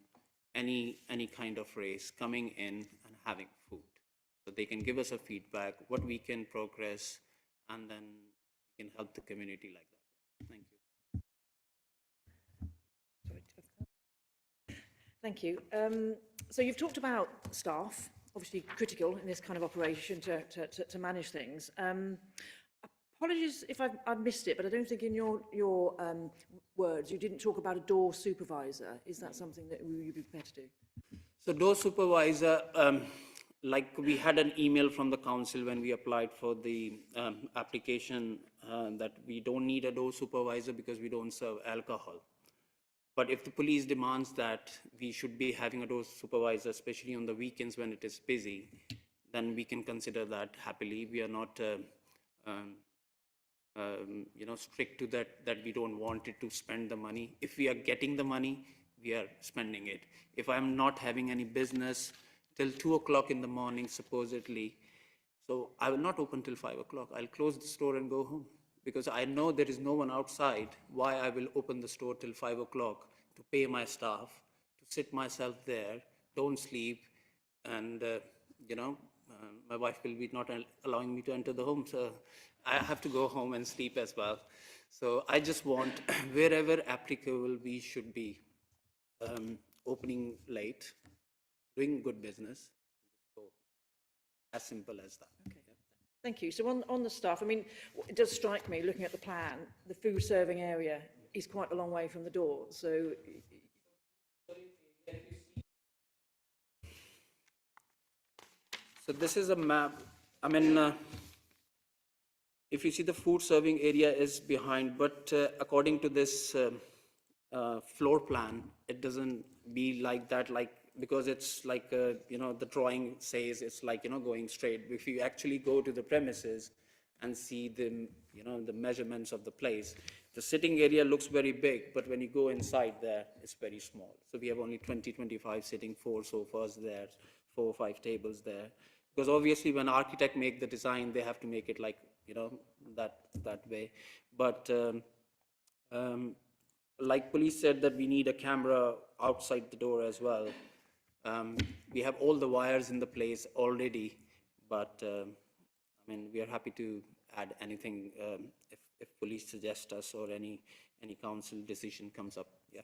any kind of race coming in and having food. So they can give us a feedback, what we can progress, and then we can help the community like that. Thank you. Thank you. So you've talked about staff, obviously critical in this kind of operation to manage things. Apologies if I've missed it, but I don't think in your words you didn't talk about a door supervisor. Is that something that you'd be prepared to do? So door supervisor, like we had an email from the council when we applied for the application that we don't need a door supervisor because we don't serve alcohol. But if the police demands that we should be having a door supervisor, especially on the weekends when it is busy, then we can consider that happily. We are not, strict to that we don't want it to spend the money. If we are getting the money, we are spending it. If I'm not having any business till 2 o'clock in the morning, supposedly, so I will not open till 5 o'clock. I'll close the store and go home because I know there is no one outside. Why I will open the store till 5 o'clock to pay my staff, to sit myself there, don't sleep, and my wife will be not allowing me to enter the home, so I have to go home and sleep as well. So I just want, wherever applicable, we should be opening late, doing good business. So as simple as that. Okay. Thank you. So on the staff, I mean, it does strike me, looking at the plan, the food serving area is quite a long way from the door. So this is a map. I mean, if you see the food serving area is behind, but according to this floor plan, it doesn't be like that, because it's like, the drawing says it's like, going straight. If you actually go to the premises and see the, the measurements of the place, the sitting area looks very big, but when you go inside there, it's very small. So we have only 20-25 sitting, 4 sofas there, 4 or 5 tables there. Because obviously when architect make the design, they have to make it like, that way. But like police said that we need a camera outside the door as well. We have all the wires in the place already, but we are happy to add anything if police suggest us or any council decision comes up. Yeah.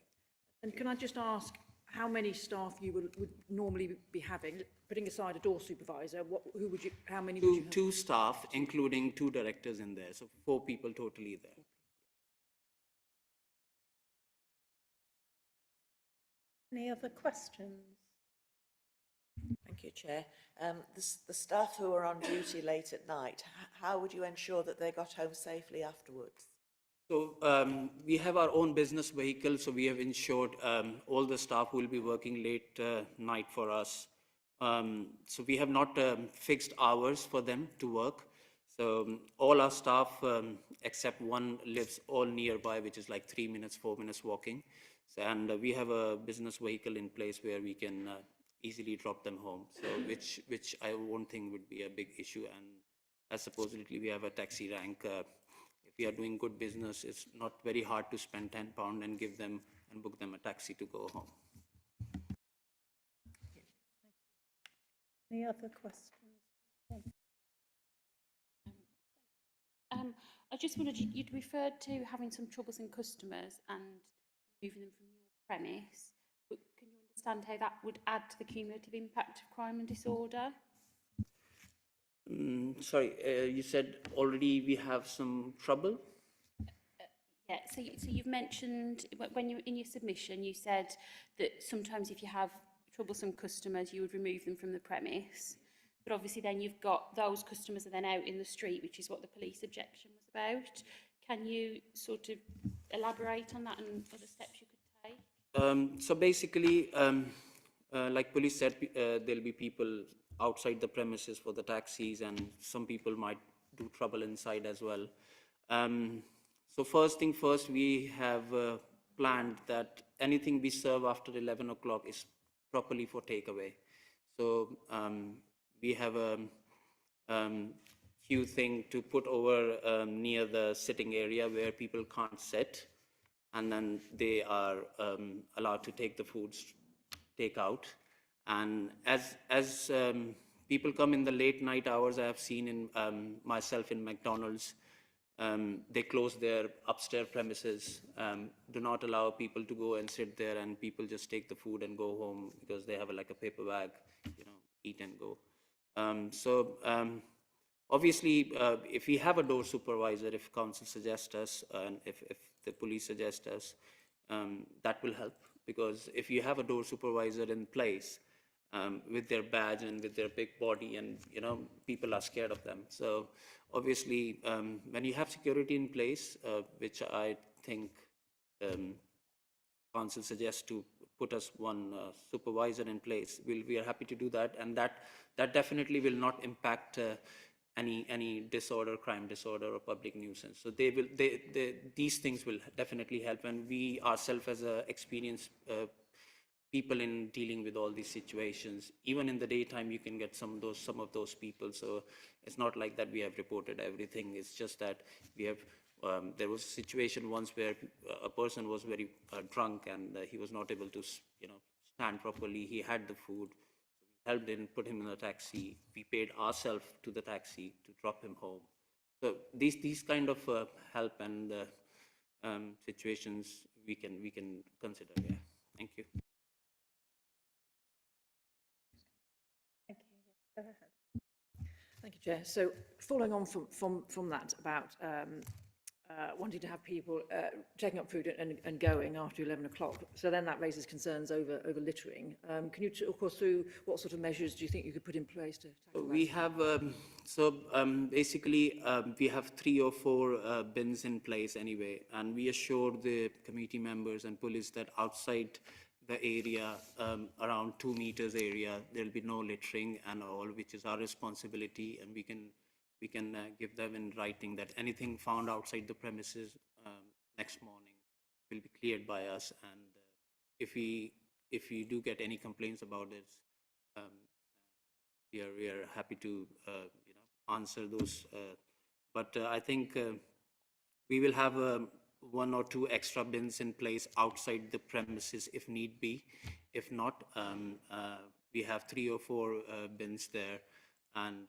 And can I just ask how many staff you would normally be having, putting aside a door supervisor? How many would you have? 2 staff, including 2 directors in there, so 4 people totally there. Any other questions? Thank you, Chair. The staff who are on duty late at night, how would you ensure that they got home safely afterwards? So we have our own business vehicle, so we have insured all the staff who will be working late night for us. So we have not fixed hours for them to work. So all our staff, except one, lives all nearby, which is like 3 minutes, 4 minutes walking. So, and we have a business vehicle in place where we can easily drop them home. So which I won't think would be a big issue. And as supposedly we have a taxi rank. If we are doing good business, it's not very hard to spend £10 and give them and book them a taxi to go home. Any other questions? I just wondered, you'd referred to having some troublesome customers and moving them from your premise, but can you understand how that would add to the cumulative impact of crime and disorder? Sorry, you said already we have some trouble? Yeah, so you've mentioned, when you in your submission, you said that sometimes if you have troublesome customers, you would remove them from the premise. But obviously then you've got those customers are then out in the street, which is what the police objection was about. Can you sort of elaborate on that and other steps you could take? So basically, like police said, there'll be people outside the premises for the taxis, and some people might do trouble inside as well. So first thing first, we have planned that anything we serve after 11 o'clock is properly for takeaway. So we have a few things to put over near the sitting area where people can't sit, and then they are allowed to take the foods take out. And as people come in the late night hours, I have seen in myself in McDonald's, they close their upstairs premises, do not allow people to go and sit there, and people just take the food and go home because they have like a paper bag, eat and go. Obviously, if we have a door supervisor, if council suggests us, and if the police suggest us, that will help, because if you have a door supervisor in place with their badge and with their big body, and people are scared of them. So obviously, when you have security in place, which I think council suggests to put us one supervisor in place, we are happy to do that, and that definitely will not impact any disorder, crime disorder, or public nuisance. So these things will definitely help, and we ourselves as experienced people in dealing with all these situations, even in the daytime, you can get some of those people. So it's not like that we have reported everything. It's just that we have. There was a situation once where a person was very drunk, and he was not able to, stand properly. He had the food. We helped him, put him in a taxi. We paid ourselves to the taxi to drop him home. So these kind of help and situations we can consider. Yeah. Thank you. Thank you. Go ahead. Thank you, Chair. So following on from that about wanting to have people taking up food and going after 11 o'clock, so then that raises concerns over littering. Can you talk us through what sort of measures do you think you could put in place to tackle that? We have, basically, we have 3 or 4 bins in place anyway, and we assure the committee members and police that outside the area, around 2 meters area, there'll be no littering and all, which is our responsibility, and we can give them in writing that anything found outside the premises next morning will be cleared by us, and if we do get any complaints about it, we are happy to answer those. But I think we will have 1 or 2 extra bins in place outside the premises if need be. If not, we have 3 or 4 bins there, and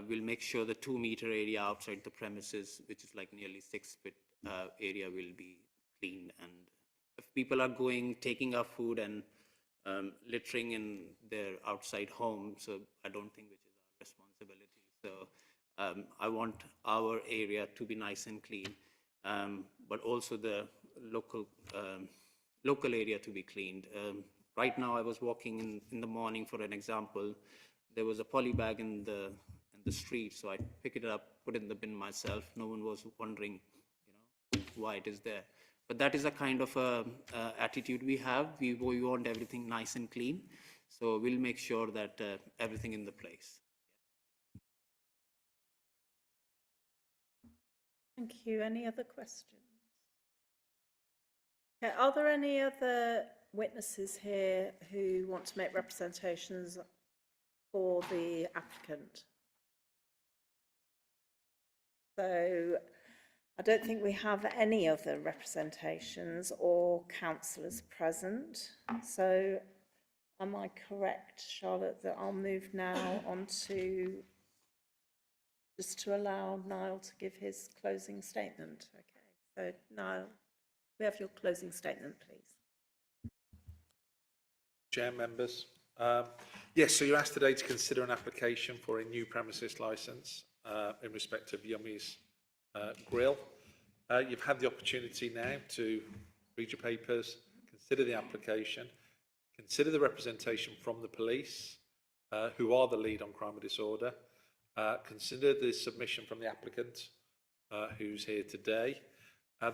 we'll make sure the 2-meter area outside the premises, which is like nearly 6 feet area, will be cleaned. And if people are taking our food and littering in their outside home, so I don't think which is our responsibility. So I want our area to be nice and clean, but also the local area to be cleaned. Right now, I was walking in the morning, for an example. There was a poly bag in the street, so I picked it up, put it in the bin myself. No one was wondering why it is there. But that is a kind of attitude we have. We want everything nice and clean. So we'll make sure that everything in the place. Thank you. Any other questions? Okay, are there any other witnesses here who want to make representations for the applicant? So I don't think we have any other representations or councillors present. So am I correct, Charlotte, that I'll move now on to just to allow Niall to give his closing statement? Okay, so Niall, we have your closing statement, please. Chair, members. Yes, so you're asked today to consider an application for a new premises licence in respect of Yummy's Grill. You've had the opportunity now to read your papers, consider the application, consider the representation from the police, who are the lead on crime and disorder, consider the submission from the applicant, who's here today.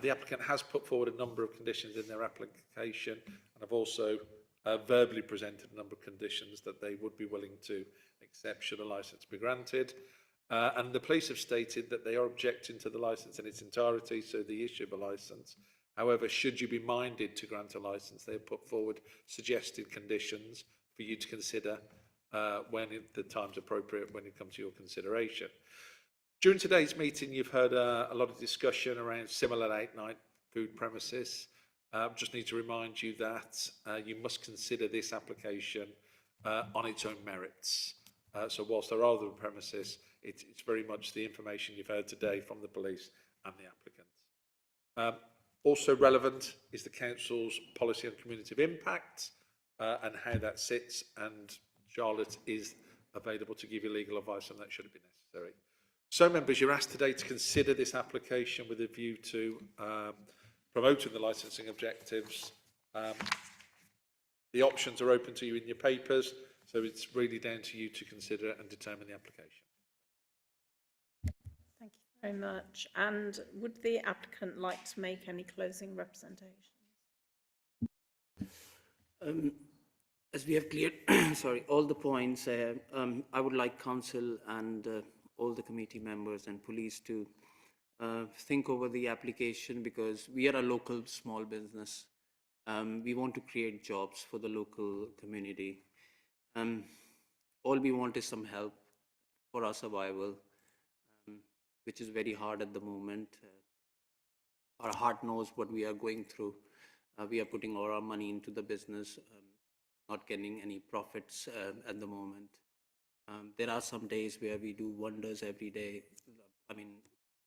The applicant has put forward a number of conditions in their application, and have also verbally presented a number of conditions that they would be willing to accept should a licence be granted. And the police have stated that they are objecting to the licence in its entirety, so the issue of a licence. However, should you be minded to grant a licence, they have put forward suggested conditions for you to consider when the time's appropriate, when it comes to your consideration. During today's meeting, you've heard a lot of discussion around similar late-night food premises. Just need to remind you that you must consider this application on its own merits. So whilst there are other premises, it's very much the information you've heard today from the police and the applicant. Also relevant is the council's policy on community of impact and how that sits, and Charlotte is available to give you legal advice on that should it be necessary. So members, you're asked today to consider this application with a view to promoting the licensing objectives. The options are open to you in your papers, so it's really down to you to consider and determine the application. Thank you very much. And would the applicant like to make any closing representations? As we have cleared, sorry, all the points, I would like council and all the committee members and police to think over the application, because we are a local small business. We want to create jobs for the local community. All we want is some help for our survival, which is very hard at the moment. Our heart knows what we are going through. We are putting all our money into the business, not getting any profits at the moment. There are some days where we do wonders every day. I mean,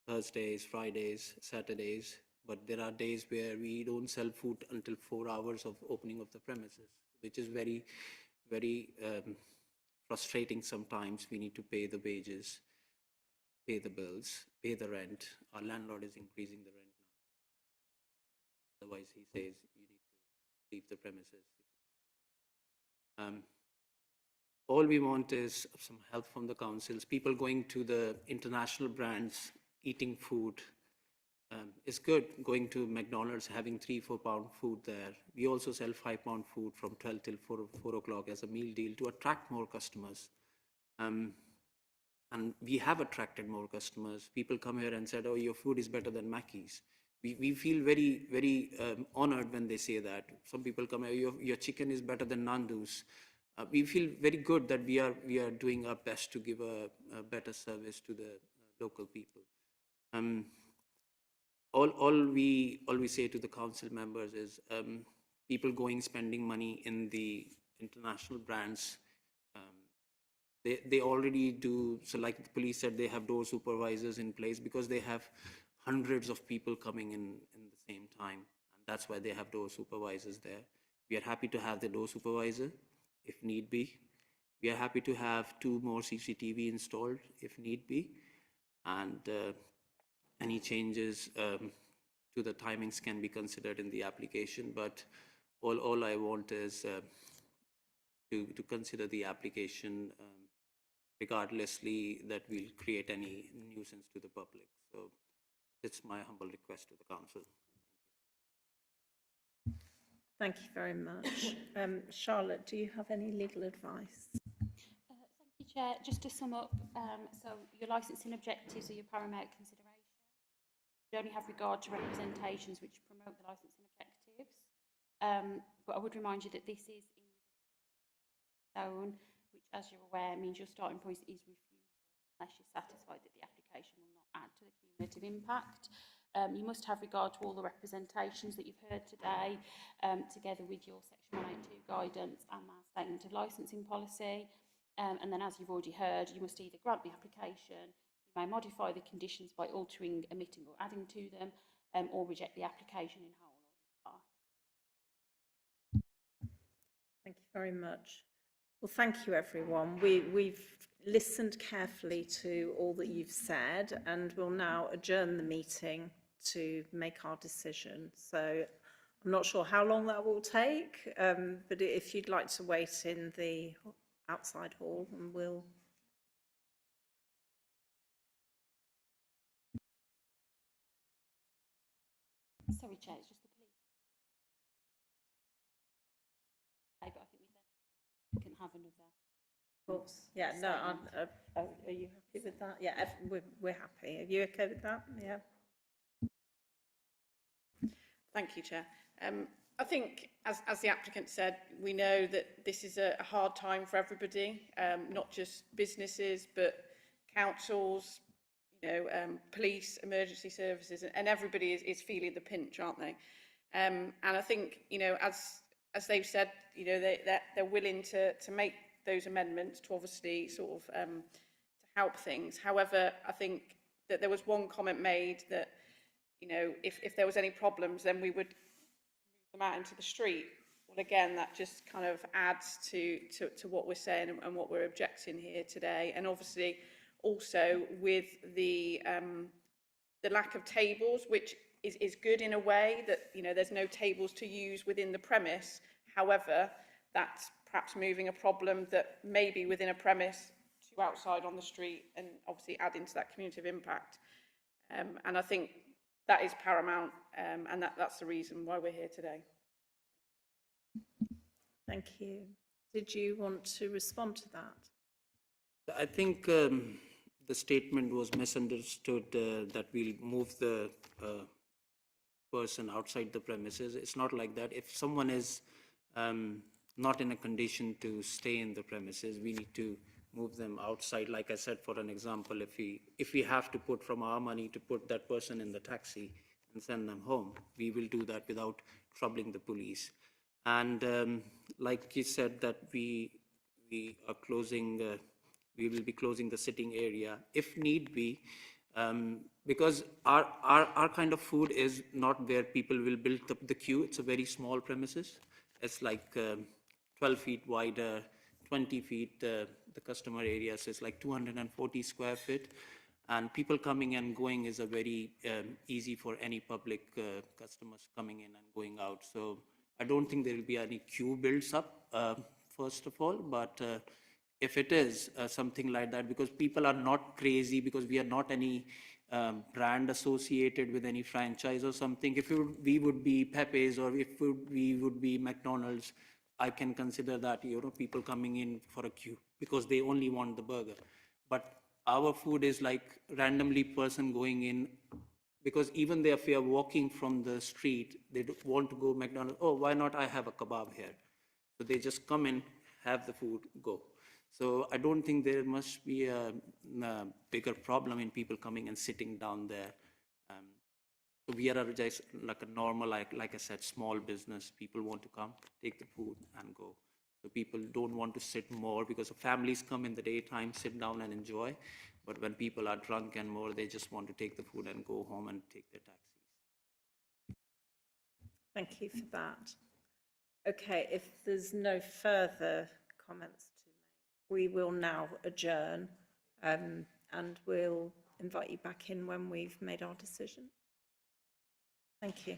Thursdays, Fridays, Saturdays, but there are days where we don't sell food until 4 hours of opening of the premises, which is very, very frustrating sometimes. We need to pay the wages, pay the bills, pay the rent. Our landlord is increasing the rent now. Otherwise, he says you need to leave the premises. All we want is some help from the councils. People going to the international brands, eating food is good. Going to McDonald's, having £3-4 food there. We also sell £5 food from 12 till 4 o'clock as a meal deal to attract more customers. And we have attracted more customers. People come here and said, oh, your food is better than Mackey's. We feel very, very honored when they say that. Some people come here, your chicken is better than Nandu's. We feel very good that we are doing our best to give a better service to the local people. All we say to the council members is people spending money in the international brands. They already do. So like the police said, they have door supervisors in place because they have hundreds of people coming in the same time. And that's why they have door supervisors there. We are happy to have the door supervisor if need be. We are happy to have 2 more CCTV installed if need be. And any changes to the timings can be considered in the application. But all I want is to consider the application regardlessly that will create any nuisance to the public. So It's my humble request to the council. Thank you very much. Charlotte, do you have any legal advice? Thank you, Chair. Just to sum up, so your licensing objectives are your paramount consideration. You only have regard to representations which promote the licensing objectives. But I would remind you that this is in zone, which, as you're aware, means your starting point is refusal unless you're satisfied that the application will not add to the cumulative impact. You must have regard to all the representations that you've heard today, together with your Section 182 guidance and our statement of licensing policy. And then, as you've already heard, you must either grant the application, you may modify the conditions by altering, omitting or adding to them, or reject the application in whole or in part. Thank you very much. Well, thank you, everyone. We've listened carefully to all that you've said, and we'll now adjourn the meeting to make our decision. So I'm not sure how long that will take, but if you'd like to wait in the outside hall, and we'll... Sorry, Chair, it's just the police. Okay, but I think we then can have another. Of course, yeah, no, are you happy with that? Yeah, we're happy. Are you okay with that? Yeah. Thank you, Chair. I think, as the applicant said, we know that this is a hard time for everybody, not just businesses, but councils, police, emergency services, and everybody is feeling the pinch, aren't they? And I think, as they've said, they're willing to make those amendments to obviously sort of to help things. However, I think that there was one comment made that, if there was any problems, then we would move them out into the street. Well, again, that just kind of adds to what we're saying and what we're objecting here today. And obviously, also with the lack of tables, which is good in a way that, there's no tables to use within the premise. However, that's perhaps moving a problem that may be within a premise to outside on the street, and obviously adding to that community of impact. And I think that is paramount, and that's the reason why we're here today. Thank you. Did you want to respond to that? I think the statement was misunderstood, that we'll move the person outside the premises. It's not like that. If someone is not in a condition to stay in the premises, we need to move them outside. Like I said, for an example, if we have to put from our money to put that person in the taxi and send them home, we will do that without troubling the police. And like you said, that we are closing, we will be closing the sitting area if need be, because our kind of food is not where people will build up the queue. It's a very small premises. It's like 12 feet wide, 20 feet, the customer area, so it's like 240 square feet. And people coming and going is a very easy for any public customers coming in and going out. So I don't think there will be any queue builds up, first of all, but if it is something like that, because people are not crazy, because we are not any brand associated with any franchise or something. If we would be Pepe's, or if we would be McDonald's, I can consider that, people coming in for a queue because they only want the burger. But our food is like randomly person going in, because even if they are walking from the street, they want to go McDonald's. Oh, why not I have a kebab here? So they just come in, have the food, go. So I don't think there must be a bigger problem in people coming and sitting down there. So we are just like a normal, like I said, small business. People want to come, take the food and go. So people don't want to sit more, because families come in the daytime, sit down and enjoy. But when people are drunk and more, they just want to take the food and go home and take their taxis. Thank you for that. Okay, if there's no further comments to make, we will now adjourn, and we'll invite you back in when we've made our decision. Thank you.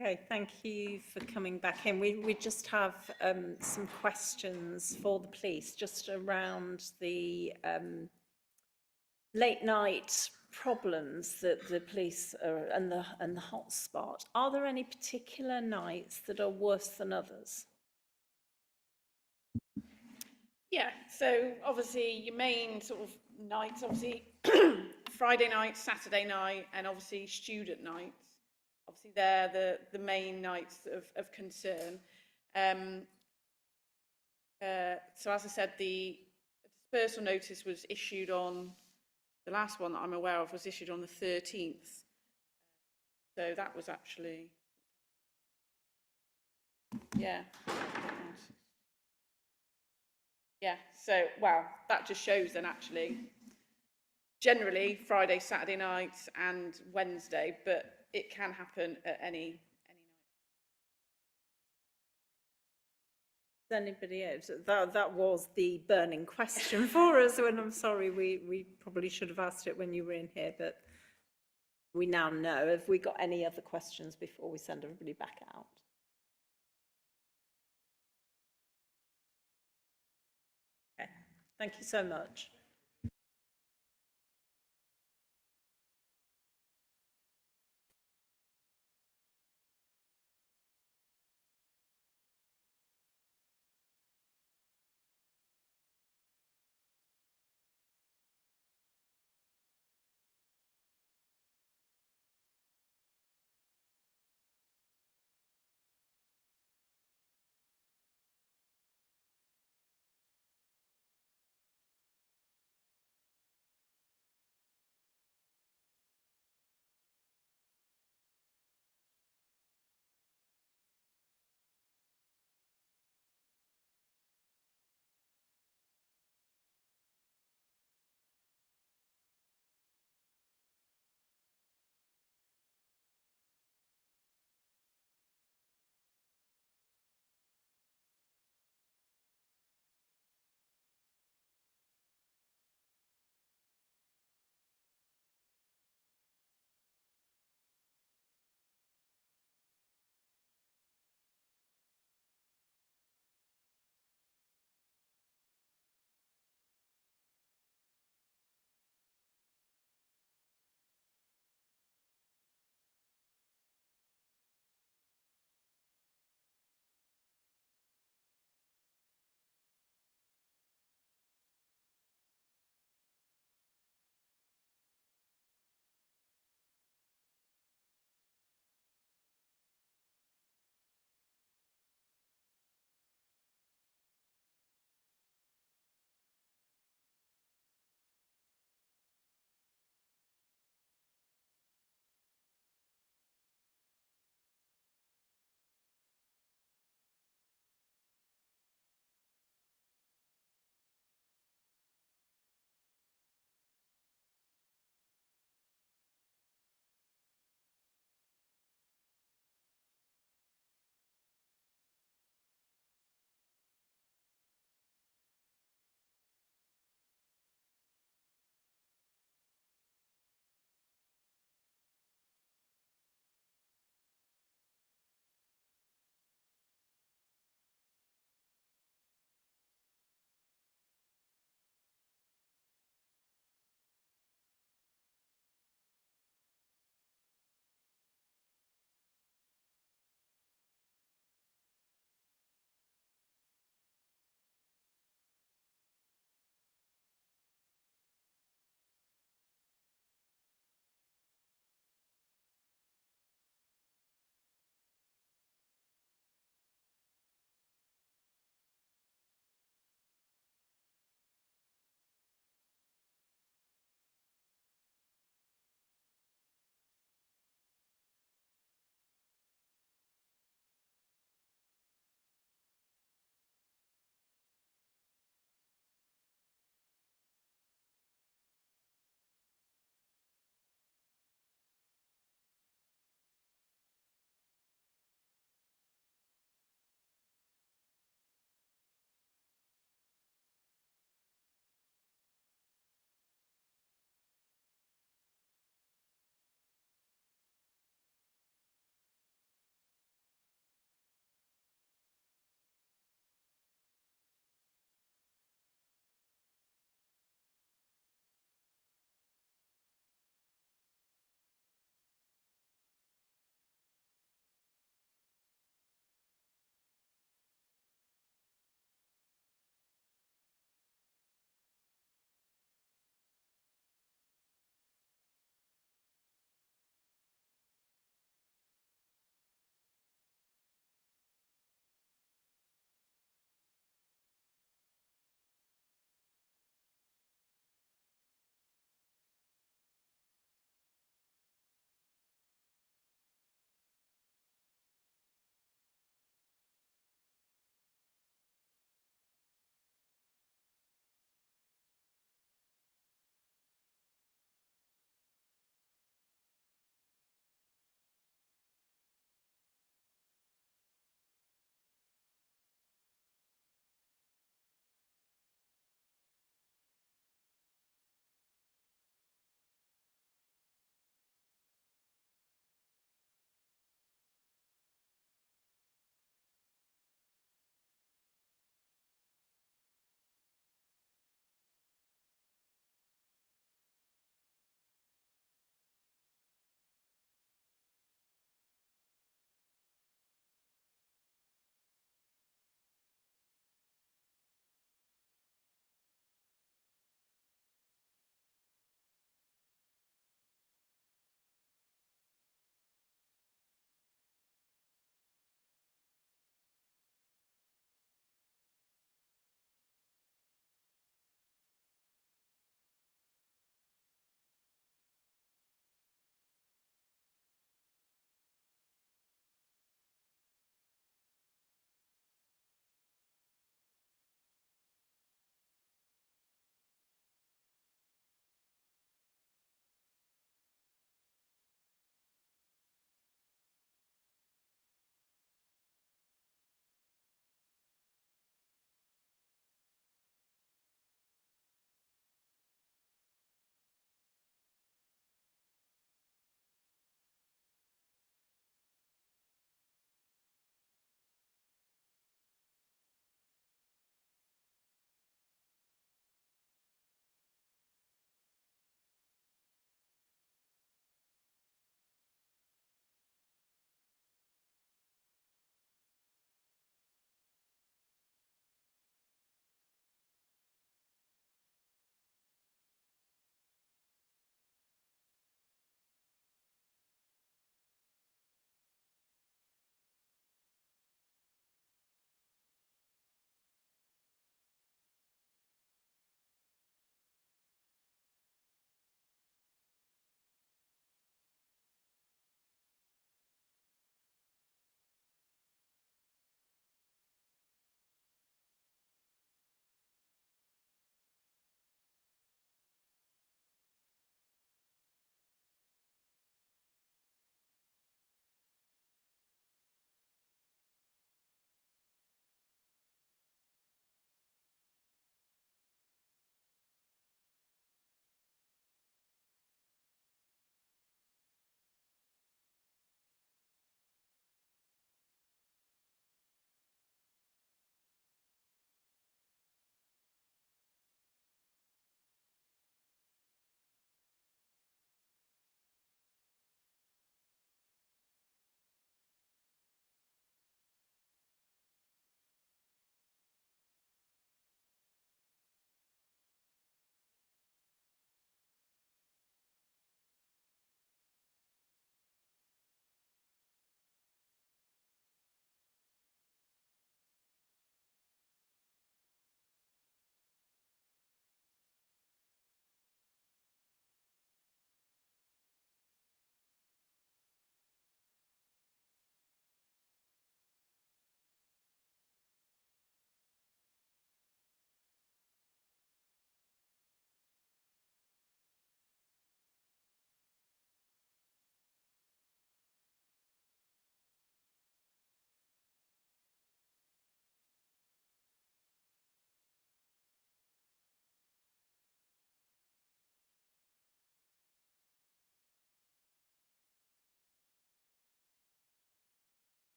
Okay, thank you for coming back in. We just have some questions for the police just around the late night problems that the police are and the hotspot. Are there any particular nights that are worse than others? Yeah, so obviously your main sort of nights, obviously Friday night, Saturday night, and obviously student nights. Obviously they're the main nights of concern. So as I said, the dispersal notice was issued on, the last one that I'm aware of was issued on the 13th. So that was actually, yeah. Yeah, so, well, that just shows then actually, generally Friday, Saturday night and Wednesday, but it can happen at any night. Does anybody else? That was the burning question for us, and I'm sorry, we probably should have asked it when you were in here, but we now know. Have we got any other questions before we send everybody back out? Okay, thank you so much.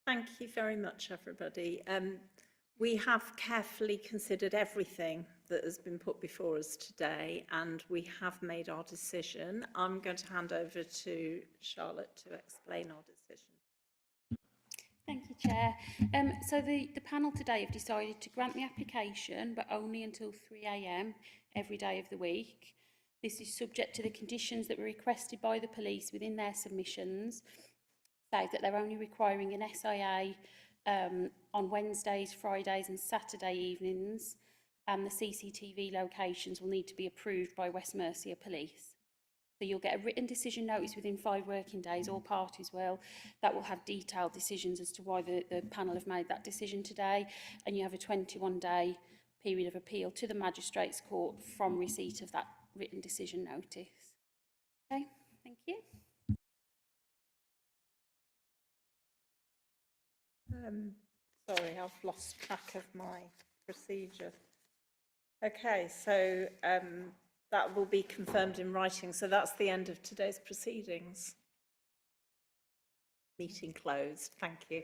Thank you very much, everybody. We have carefully considered everything that has been put before us today, and we have made our decision. I'm going to hand over to Charlotte to explain our decision. Thank you, Chair. So the panel today have decided to grant the application, but only until 3 AM every day of the week. This is subject to the conditions that were requested by the police within their submissions, say that they're only requiring an SIA on Wednesdays, Fridays and Saturday evenings, and the CCTV locations will need to be approved by West Mercia Police. So you'll get a written decision notice within 5 working days, all parties will, that will have detailed decisions as to why the panel have made that decision today, and you have a 21-day period of appeal to the Magistrates' Court from receipt of that written decision notice. Okay, thank you. Sorry, I've lost track of my procedure. Okay, so that will be confirmed in writing. So that's the end of today's proceedings. Meeting closed. Thank you.